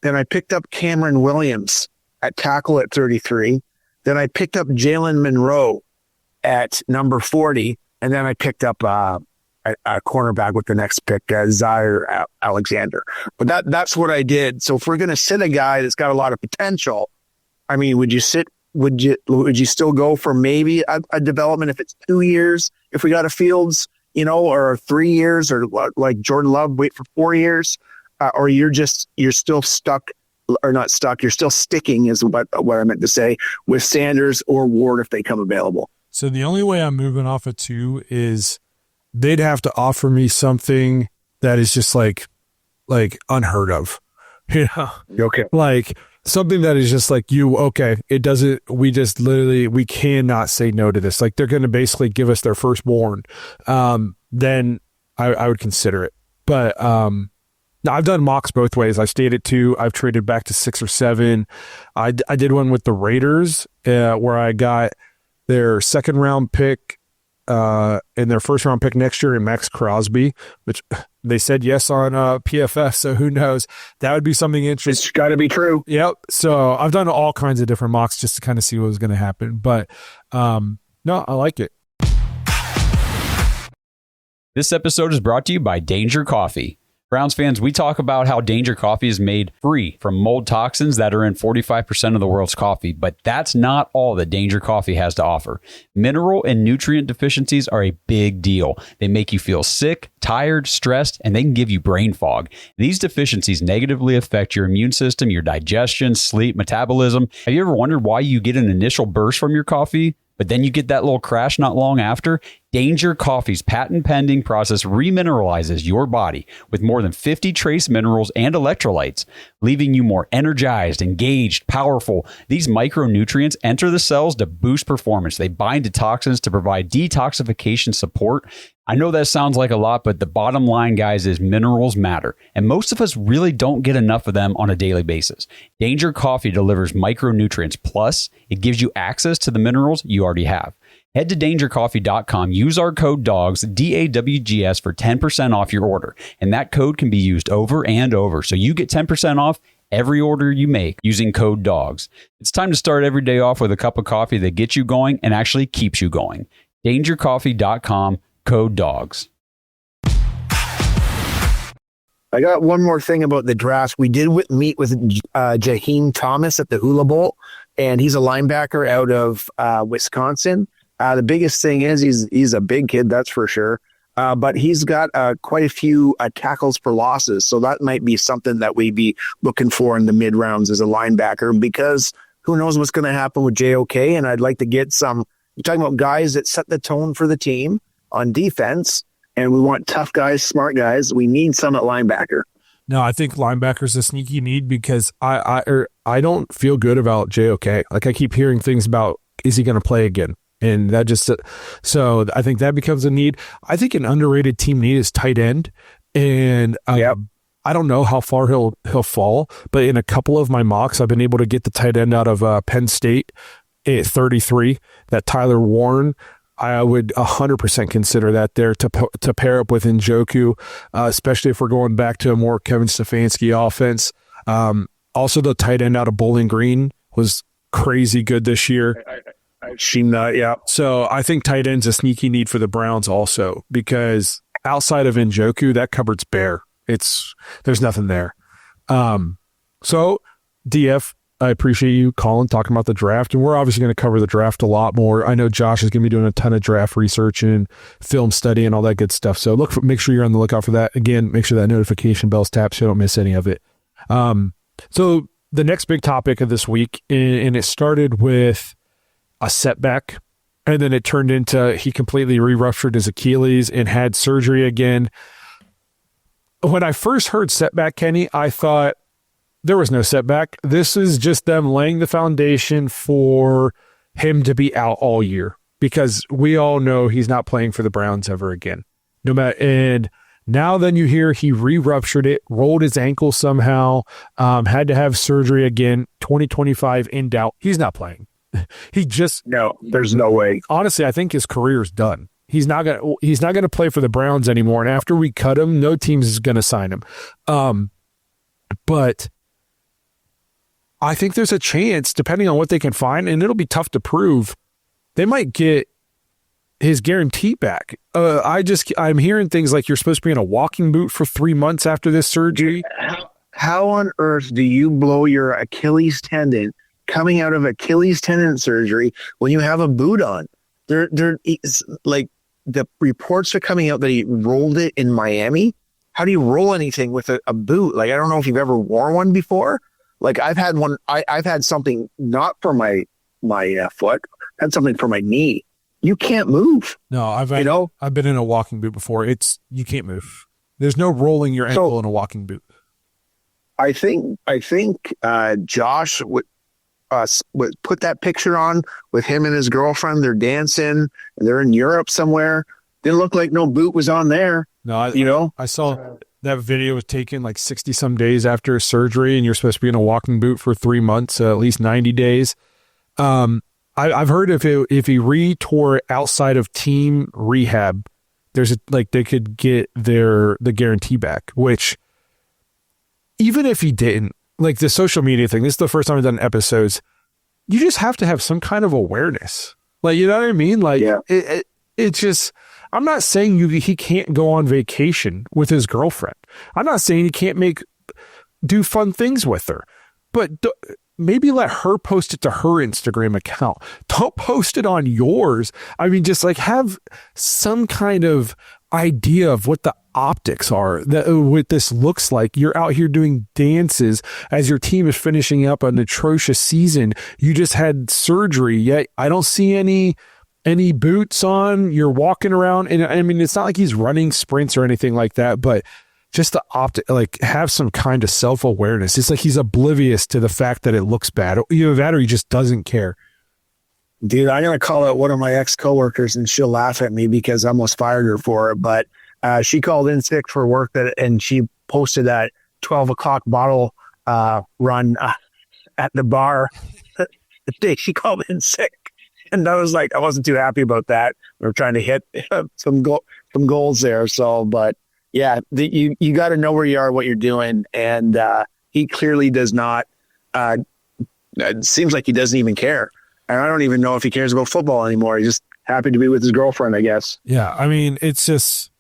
then I picked up Cameron Williams at tackle at 33. Then I picked up Jalen Monroe at number 40. And then I picked up a cornerback with the next pick, Zaire Alexander. But that's what I did. So if we're going to sit a guy that's got a lot of potential, I mean, would you still go for maybe a development if it's 2 years, if we got a Fields, or 3 years, or like Jordan Love, wait for 4 years, or you're still stuck, or not stuck, you're still sticking is what I meant to say, with Sanders or Ward if they come available. So the only way I'm moving off of 2 is they'd have to offer me something that is just like unheard of, Okay. Like something that is just like we cannot say no to this. Like they're going to basically give us their firstborn. Then I would consider it. But no, I've done mocks both ways. I stayed at 2. I've traded back to 6 or 7. I did one with the Raiders where I got their second round pick and their first round pick next year in Max Crosby, which They said yes on PFF, so who knows? That would be something interesting. It's got to be true. Yep. So I've done all kinds of different mocks just to kind of see what was going to happen. But no, I like it. This episode is brought to you by Danger Coffee. Browns fans, we talk about how Danger Coffee is made free from mold toxins that are in 45% of the world's coffee, but that's not all that Danger Coffee has to offer. Mineral and nutrient deficiencies are a big deal. They make you feel sick, tired, stressed, and they can give you brain fog. These deficiencies negatively affect your immune system, your digestion, sleep, metabolism. Have you ever wondered why you get an initial burst from your coffee, but then you get that little crash not long after? Danger Coffee's patent-pending process remineralizes your body with more than 50 trace minerals and electrolytes, leaving you more energized, engaged, powerful. These micronutrients enter the cells to boost performance. They bind to toxins to provide detoxification support. I know that sounds like a lot, but the bottom line, guys, is minerals matter, and most of us really don't get enough of them on a daily basis. Danger Coffee delivers micronutrients, plus it gives you access to the minerals you already have. Head to dangercoffee.com, use our code DAWGS, DAWGS, for 10% off your order, and that code can be used over and over, so you get 10% off every order you make using code DAWGS. It's time to start every day off with a cup of coffee that gets you going and actually keeps you going. dangercoffee.com, code DAWGS. I got one more thing about the draft. We did meet with Jaheim Thomas at the Hula Bowl, and he's a linebacker out of Wisconsin. The biggest thing is he's a big kid, that's for sure. But he's got quite a few tackles for losses. So that might be something that we'd be looking for in the mid rounds as a linebacker, because who knows what's going to happen with JOK. And I'd like to get some, you're talking about guys that set the tone for the team on defense. And we want tough guys, smart guys. We need some at linebacker. No, I think linebacker's a sneaky need, because I don't feel good about JOK. Like, I keep hearing things about, is he going to play again? And that just, so I think that becomes a need. I think an underrated team need is tight end. And I don't know how far he'll fall, but in a couple of my mocks, I've been able to get the tight end out of Penn State at 33, that Tyler Warren. I would 100% consider that there to pair up with Njoku, especially if we're going back to a more Kevin Stefanski offense. Also, the tight end out of Bowling Green was crazy good this year. I've seen that, yeah. So I think tight end's a sneaky need for the Browns also, because outside of Njoku, that cupboard's bare. There's nothing there. So DF, I appreciate you calling, talking about the draft, and we're obviously going to cover the draft a lot more. I know Josh is going to be doing a ton of draft research and film study and all that good stuff. So make sure you're on the lookout for that. Again, make sure that notification bell's tapped so you don't miss any of it. So the next big topic of this week, and it started with a setback, and then it turned into he completely re-ruptured his Achilles and had surgery again. When I first heard setback, Kenny, I thought there was no setback. This is just them laying the foundation for him to be out all year, because we all know he's not playing for the Browns ever again. No matter, and now then you hear he re-ruptured it, rolled his ankle somehow, had to have surgery again. 2025 in doubt. He's not playing. No, there's no way. Honestly, I think his career's done. He's not gonna play for the Browns anymore. And after we cut him, no teams is gonna sign him. But I think there's a chance, depending on what they can find, and it'll be tough to prove, they might get his guarantee back. I'm hearing things like you're supposed to be in a walking boot for 3 months after this surgery. How on earth do you blow your Achilles tendon coming out of Achilles tendon surgery when you have a boot on? Like, the reports are coming out that he rolled it in Miami. How do you roll anything with a boot? Like, I don't know if you've ever worn one before. Like, I've had one. I've had something not for my foot, had something for my knee. You can't move. No, I've been in a walking boot before. You can't move. There's no rolling your ankle in a walking boot. I think Josh would put that picture on with him and his girlfriend. They're dancing, and they're in Europe somewhere. Didn't look like no boot was on there. No, I saw that video was taken like 60 some days after surgery, and you're supposed to be in a walking boot for 3 months, at least 90 days. I've heard if he re-tore outside of team rehab, they could get the guarantee back, which even if he didn't, like the social media thing, this is the first time I've done episodes. You just have to have some kind of awareness. Like, you know what I mean? Like, it just, I'm not saying he can't go on vacation with his girlfriend. I'm not saying he can't do fun things with her, but maybe let her post it to her Instagram account. Don't post it on yours. I mean, just like have some kind of idea of what the optics are, what this looks like. You're out here doing dances as your team is finishing up an atrocious season. You just had surgery, yet I don't see any boots on. You're walking around, and I mean, it's not like he's running sprints or anything like that, but just the optic, like have some kind of self-awareness. It's like he's oblivious to the fact that it looks bad. Either that or he just doesn't care. Dude, I'm going to call out one of my ex-coworkers and she'll laugh at me because I almost fired her for it. But she called in sick for work and she posted that 12 o'clock bottle run at the bar the day she called in sick. And I was like, I wasn't too happy about that. We were trying to hit some goals there. So, but yeah, you got to know where you are, what you're doing. And he clearly does not. It seems like he doesn't even care. And I don't even know if he cares about football anymore. He's just happy to be with his girlfriend, I guess. Yeah, I mean, it's just,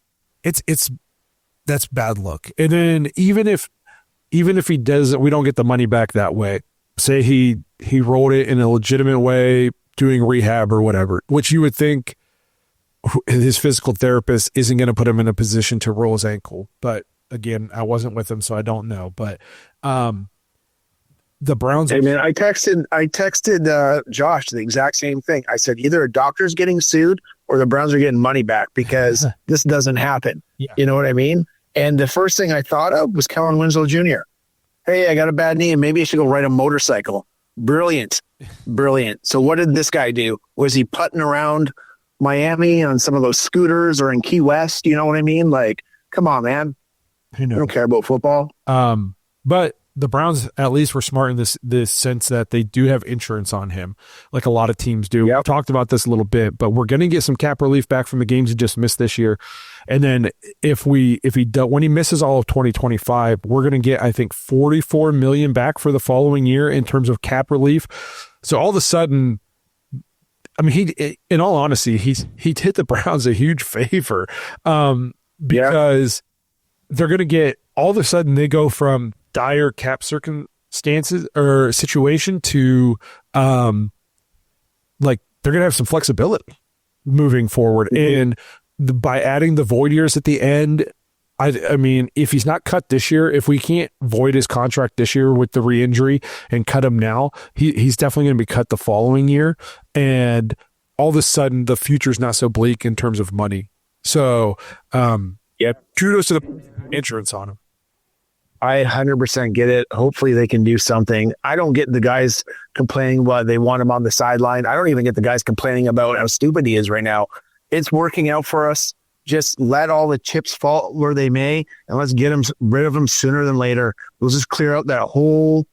that's bad luck. And then even if he does, we don't get the money back that way. Say he rolled it in a legitimate way, doing rehab or whatever, which you would think his physical therapist isn't going to put him in a position to roll his ankle. But again, I wasn't with him, so I don't know. But the Browns. Hey man, I texted Josh the exact same thing. I said either a doctor's getting sued or the Browns are getting money back because this doesn't happen. Yeah. You know what I mean? And the first thing I thought of was Kellen Winslow Jr. Hey, I got a bad knee and maybe I should go ride a motorcycle. Brilliant. So what did this guy do? Was he putting around Miami on some of those scooters or in Key West? You know what I mean? Like, come on, man. I don't care about football. But the Browns at least were smart in this sense that they do have insurance on him, like a lot of teams do. Yep. We talked about this a little bit, but we're going to get some cap relief back from the games he just missed this year. And then when he misses all of 2025, we're going to get, I think, $44 million back for the following year in terms of cap relief. So all of a sudden, I mean, in all honesty, he did the Browns a huge favor because they're going to get, all of a sudden they go from dire cap circumstances or situation to like they're going to have some flexibility moving forward. Mm-hmm. And by adding the void years at the end, I mean, if he's not cut this year, if we can't void his contract this year with the re-injury and cut him now, he's definitely going to be cut the following year. And all of a sudden, the future's not so bleak in terms of money. So, kudos to the insurance on him. I 100% get it. Hopefully they can do something. I don't get the guys complaining what they want him on the sideline. I don't even get the guys complaining about how stupid he is right now. It's working out for us. Just let all the chips fall where they may, and let's get rid of them sooner than later. We'll just clear out that whole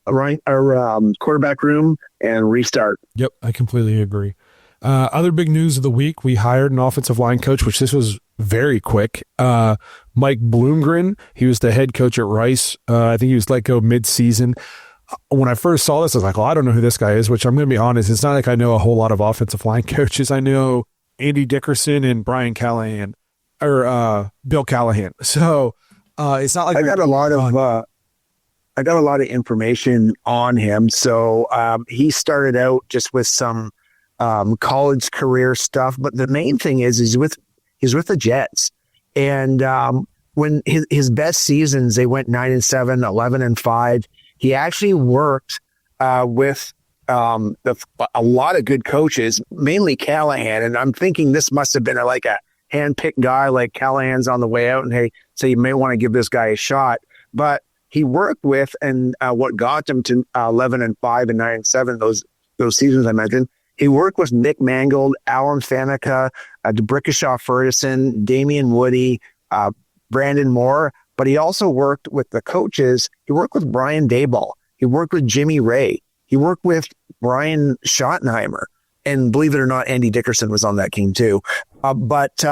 quarterback room and restart. Yep, I completely agree. Other big news of the week, we hired an offensive line coach, which this was very quick. Mike Bloomgren, he was the head coach at Rice. I think he was let go mid-season. When I first saw this, I was like, well, I don't know who this guy is, which I'm going to be honest, it's not like I know a whole lot of offensive line coaches. I know Andy Dickerson and Brian Callahan or Bill Callahan. So it's not like I got a lot of information on him. So he started out just with some college career stuff, but the main thing is he's with the Jets. And when his best seasons, they went 9-7, 11-5. He actually worked with a lot of good coaches, mainly Callahan. And I'm thinking this must have been like a hand-picked guy, like Callahan's on the way out, and hey, so you may want to give this guy a shot. But he worked with, and what got him to 11-5 and 9-7, those seasons I mentioned. He worked with Nick Mangold, Alan Faneca, DeBrickashaw Ferguson, Damian Woody, Brandon Moore. But he also worked with the coaches. He worked with Brian Daboll. He worked with Jimmy Ray. He worked with Brian Schottenheimer. And believe it or not, Andy Dickerson was on that team too. But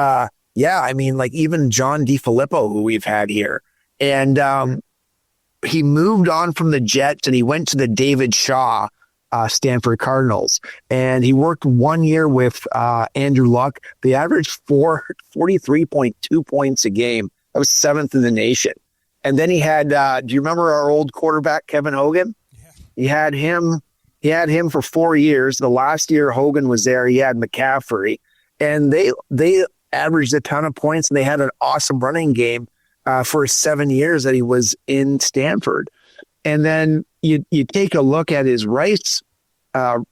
Yeah, I mean, like even John DiFilippo, who we've had here, and he moved on from the Jets and he went to the David Shaw Stanford Cardinals, and he worked 1 year with Andrew Luck. They averaged 43.2 points a game. That was 7th in the nation. And then he had, do you remember our old quarterback, Kevin Hogan? Yeah. He had him for 4 years. The last year Hogan was there, he had McCaffrey, and they averaged a ton of points, and they had an awesome running game for 7 years that he was in Stanford. And then you take a look at his Rice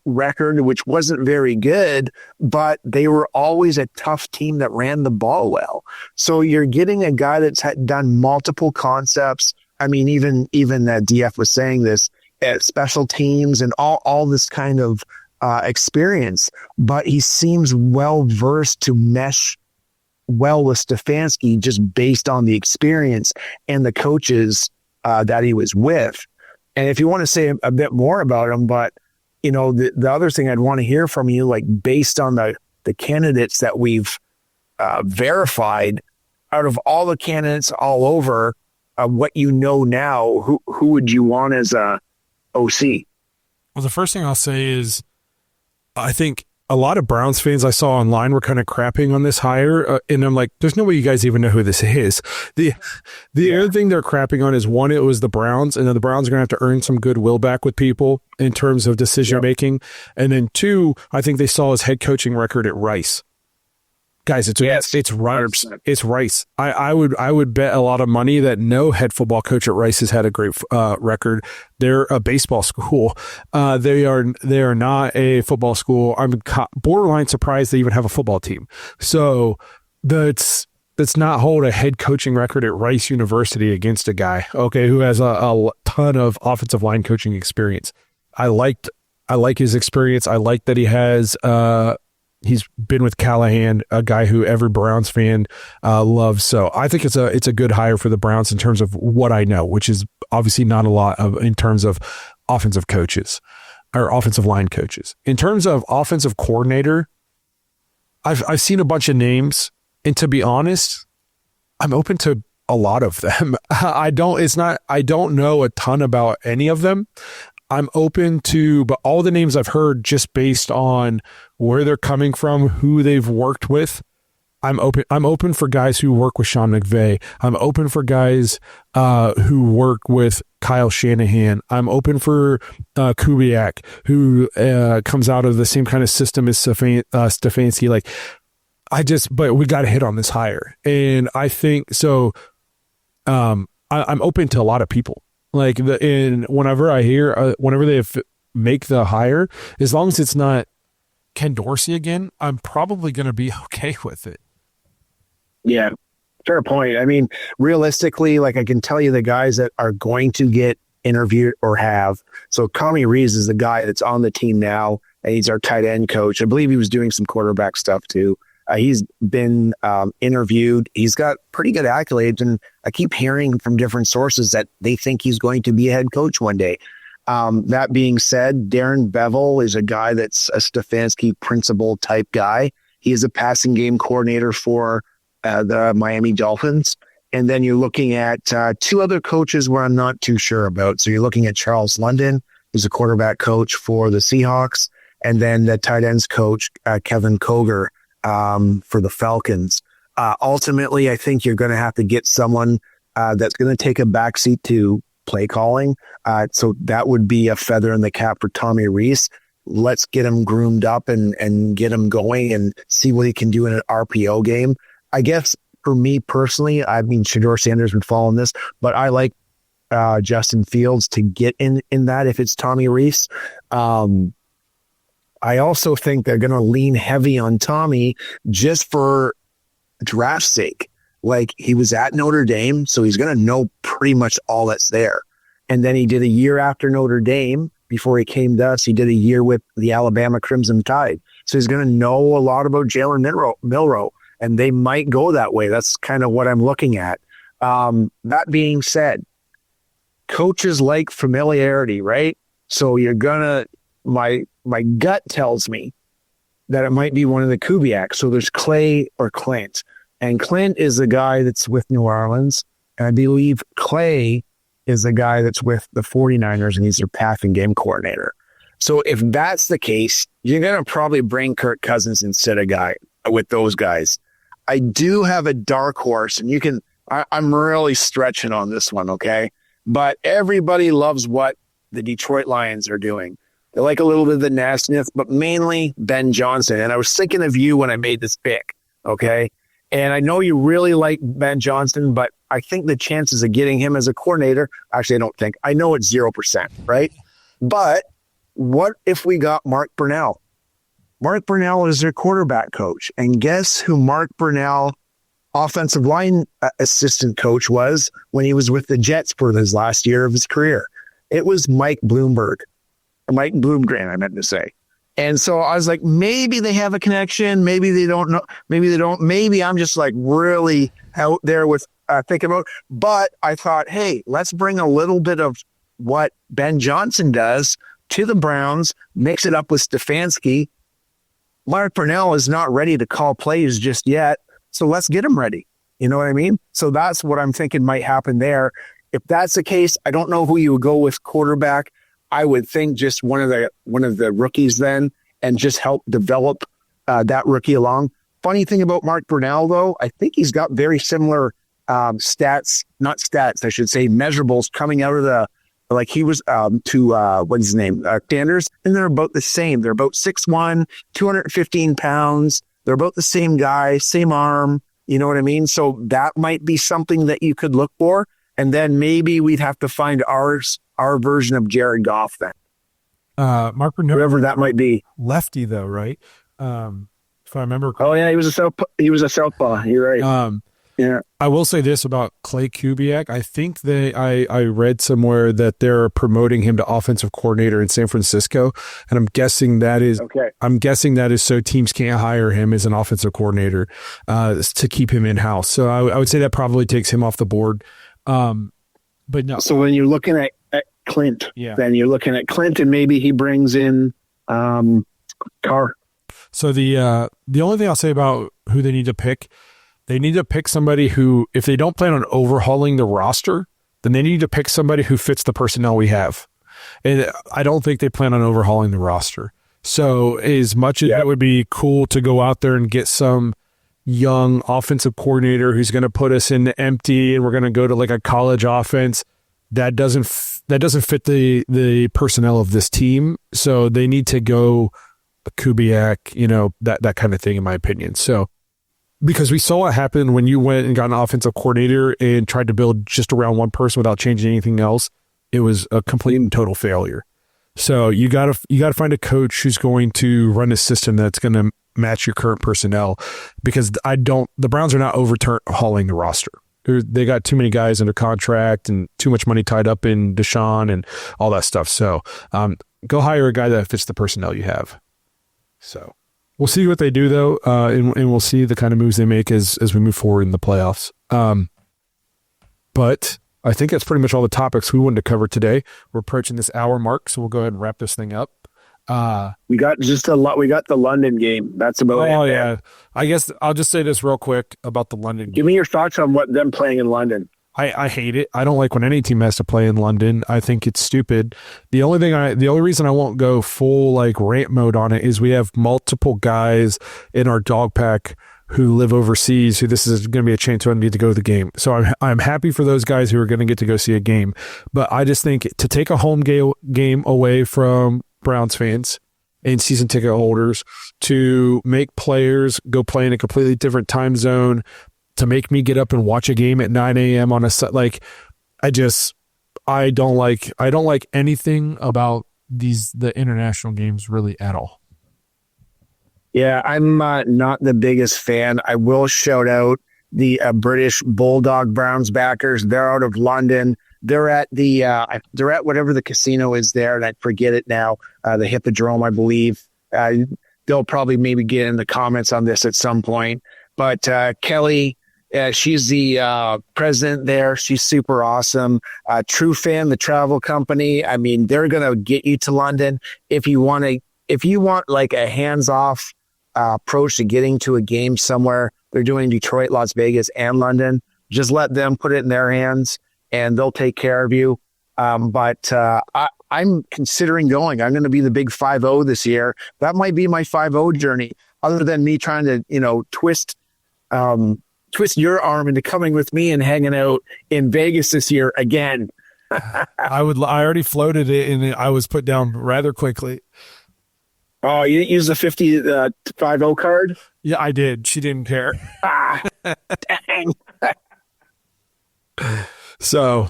record, which wasn't very good, but they were always a tough team that ran the ball well. So you're getting a guy that's done multiple concepts. I mean, even DF was saying this, special teams and all this kind of experience, but he seems well versed to mesh well with Stefanski just based on the experience and the coaches that he was with. And if you want to say a bit more about him, but the other thing I'd want to hear from you, like based on the candidates that we've verified, out of all the candidates all over, what now, who would you want as a OC? Well, the first thing I'll say is I think a lot of Browns fans I saw online were kind of crapping on this hire, and I'm like, there's no way you guys even know who this is. The other thing they're crapping on is, one, it was the Browns, and then the Browns are going to have to earn some goodwill back with people in terms of decision making. And then two, I think they saw his head coaching record at Rice. Guys, it's Rice. 100%. It's Rice. I would bet a lot of money that no head football coach at Rice has had a great record. They're a baseball school. They are not a football school. I'm borderline surprised they even have a football team. So that's not hold a head coaching record at Rice University against a guy, who has a ton of offensive line coaching experience. I like his experience. I like that he has. He's been with Callahan, a guy who every Browns fan loves. So I think it's a good hire for the Browns in terms of what I know, which is obviously not a lot in terms of offensive coaches or offensive line coaches. In terms of offensive coordinator, I've seen a bunch of names, and to be honest, I'm open to a lot of them. I don't know a ton about any of them. I'm open to, but all the names I've heard just based on where they're coming from, who they've worked with. I'm open for guys who work with Sean McVay. I'm open for guys who work with Kyle Shanahan. I'm open for Kubiak, who comes out of the same kind of system as Stefanski. But we got to hit on this hire. And I think so. I'm open to a lot of people. Whenever I hear, whenever they make the hire, as long as it's not Ken Dorsey again, I'm probably going to be okay with it. Yeah, fair point. I mean, realistically, I can tell you the guys that are going to get interviewed or have. So Tommy Rees is the guy that's on the team now, and he's our tight end coach. I believe he was doing some quarterback stuff too. He's been interviewed. He's got pretty good accolades, and I keep hearing from different sources that they think he's going to be a head coach one day. That being said, Darren Bevel is a guy that's a Stefanski principal type guy. He is a passing game coordinator for the Miami Dolphins. And then you're looking at two other coaches where I'm not too sure about. So you're looking at Charles London, who's a quarterback coach for the Seahawks, and then the tight ends coach, Kevin Koger, for the Falcons. Ultimately, I think you're going to have to get someone that's going to take a backseat to play calling. So that would be a feather in the cap for Tommy Rees. Let's get him groomed up and get him going and see what he can do in an RPO game. I guess for me personally, I mean, Shedeur Sanders would fall in this, but I like Justin Fields to get in that if it's Tommy Rees. I also think they're going to lean heavy on Tommy just for draft sake. He was at Notre Dame, so he's going to know pretty much all that's there. And then he did a year after Notre Dame before he came to us. He did a year with the Alabama Crimson Tide. So he's going to know a lot about Jalen Milroe, and they might go that way. That's kind of what I'm looking at. That being said, coaches like familiarity, right? So you're going to, my gut tells me that it might be one of the Kubiaks. So there's Clay or Clint. And Clint is the guy that's with New Orleans. And I believe Clay is the guy that's with the 49ers, and he's their passing game coordinator. So if that's the case, you're going to probably bring Kirk Cousins instead of with those guys. I do have a dark horse, and I'm really stretching on this one, okay? But everybody loves what the Detroit Lions are doing. They like a little bit of the nastiness, but mainly Ben Johnson. And I was thinking of you when I made this pick, okay? And I know you really like Ben Johnson, but I think the chances of getting him as a coordinator, actually, I don't think. I know it's 0%, right? But what if we got Mark Brunell? Mark Brunell is their quarterback coach. And guess who Mark Brunell, offensive line assistant coach, was when he was with the Jets for his last year of his career? It was Mike Bloomgren, I meant to say. And so I was like, maybe they have a connection. Maybe they don't know. Maybe they don't. Maybe I'm just like really out there with thinking about. But I thought, hey, let's bring a little bit of what Ben Johnson does to the Browns, mix it up with Stefanski. Mark Brunell is not ready to call plays just yet. So let's get him ready. You know what I mean? So that's what I'm thinking might happen there. If that's the case, I don't know who you would go with quarterback. I would think just one of the rookies then, and just help develop that rookie along. Funny thing about Mark Brunell, though, I think he's got very similar measurables coming out of the, like he was to what's his name, Sanders, and they're about the same. They're about 6'1", 215 pounds. They're about the same guy, same arm. You know what I mean? So that might be something that you could look for. And then maybe we'd have to find our version of Jared Goff then. Mark Brunell, whoever that might be. Lefty though, right? If I remember. Oh yeah, he was a southpaw. You're right. Yeah. I will say this about Clay Kubiak. I think I read somewhere that they're promoting him to offensive coordinator in San Francisco, and I'm guessing that is okay. I'm guessing that is so teams can't hire him as an offensive coordinator to keep him in house. So I would say that probably takes him off the board. But no. So when you're looking at Clint, then you're looking at Clint, and maybe he brings in Carr. So the only thing I'll say about who they need to pick. They need to pick somebody who, if they don't plan on overhauling the roster, then they need to pick somebody who fits the personnel we have. And I don't think they plan on overhauling the roster. So as much as it would be cool to go out there and get some young offensive coordinator who's going to put us in the empty and we're going to go to like a college offense, that doesn't fit the personnel of this team. So they need to go Kubiak, that kind of thing, in my opinion. So, because we saw what happened when you went and got an offensive coordinator and tried to build just around one person without changing anything else, it was a complete and total failure. So you got to find a coach who's going to run a system that's going to match your current personnel, because the Browns are not overhauling the roster. They got too many guys under contract and too much money tied up in Deshaun and all that stuff. So go hire a guy that fits the personnel you have. So we'll see what they do, though, and we'll see the kind of moves they make as we move forward in the playoffs. But I think that's pretty much all the topics we wanted to cover today. We're approaching this hour mark, so we'll go ahead and wrap this thing up. We got the London game. That's about it. Oh, yeah. I guess I'll just say this real quick about the London game. Give me your thoughts on what them playing in London. I hate it. I don't like when any team has to play in London. I think it's stupid. The only reason I won't go full like rant mode on it is we have multiple guys in our dog pack who live overseas who this is going to be a chance for them to go to the game. So I'm happy for those guys who are going to get to go see a game. But I just think to take a home game away from Browns fans and season ticket holders, to make players go play in a completely different time zone, to make me get up and watch a game at 9 a.m. on a set, like I don't like anything about the international games really at all. Yeah, I'm not the biggest fan. I will shout out the British Bulldog Browns backers. They're out of London. They're at whatever the casino is there, and I forget it now. The Hippodrome, I believe. They'll probably maybe get in the comments on this at some point. But Kelly, she's the president there. She's super awesome. True Fan, the travel company. I mean, they're gonna get you to London if you want like a hands-off approach to getting to a game somewhere. They're doing Detroit, Las Vegas, and London. Just let them put it in their hands, and they'll take care of you. But I'm considering going. I'm going to be the big 5-0 this year. That might be my 5-0 journey, other than me trying to, twist your arm into coming with me and hanging out in Vegas this year again. I already floated it, and I was put down rather quickly. Oh, you didn't use the 50-5-0 card? Yeah, I did. She didn't care. Dang. So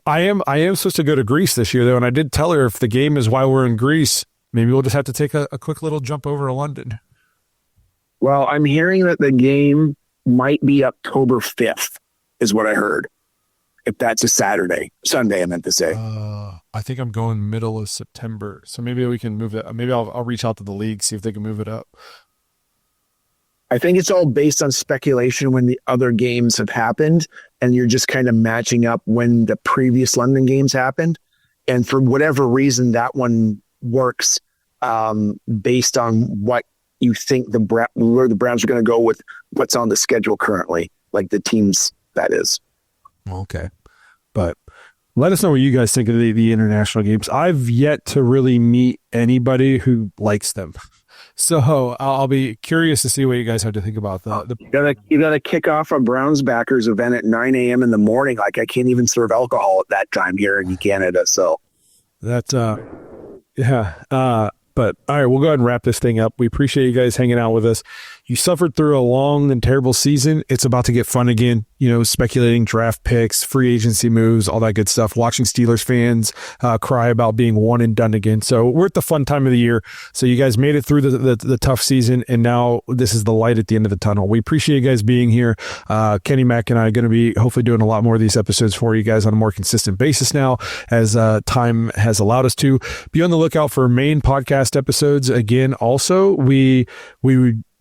I am supposed to go to Greece this year, though, and I did tell her if the game is while we're in Greece, maybe we'll just have to take a quick little jump over to London. Well, I'm hearing that the game might be October 5th, is what I heard. If that's a Sunday, I meant to say. I think I'm going middle of September, so maybe we can move it. Maybe I'll reach out to the league, see if they can move it up. I think it's all based on speculation when the other games have happened, and you're just kind of matching up when the previous London games happened. And for whatever reason, that one works based on what you think where the Browns are going to go with what's on the schedule currently, like the teams, that is. Okay. But let us know what you guys think of the international games. I've yet to really meet anybody who likes them. So I'll be curious to see what you guys have to think about that. You gotta kick off a Browns backers event at 9 a.m. in the morning. Like, I can't even serve alcohol at that time here in Canada. So that's but all right, we'll go ahead and wrap this thing up. We appreciate you guys hanging out with us. You suffered through a long and terrible season. It's about to get fun again, speculating draft picks, free agency moves, all that good stuff. Watching Steelers fans cry about being one and done again. So we're at the fun time of the year. So you guys made it through the tough season, and now this is the light at the end of the tunnel. We appreciate you guys being here. Kenny Mack and I are going to be hopefully doing a lot more of these episodes for you guys on a more consistent basis now, as time has allowed us to. Be on the lookout for main podcast episodes. Again, also, we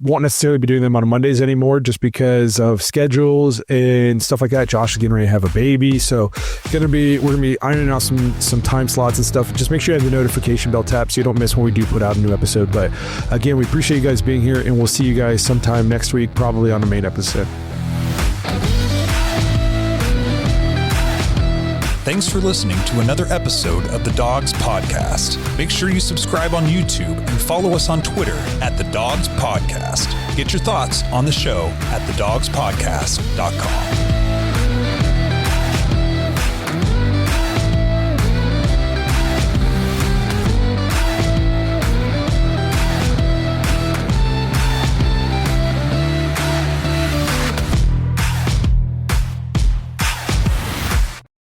won't necessarily be doing them on Mondays anymore, just because of schedules and stuff like that. Josh is getting ready to have a baby, so we're gonna be ironing out some time slots and stuff. Just make sure you have the notification bell tapped so you don't miss when we do put out a new episode. But again, we appreciate you guys being here, and we'll see you guys sometime next week, probably on the main episode. Thanks for listening to another episode of the Dogs Podcast. Make sure you subscribe on YouTube and follow us on Twitter at the Dogs Podcast. Get your thoughts on the show at thedogspodcast.com.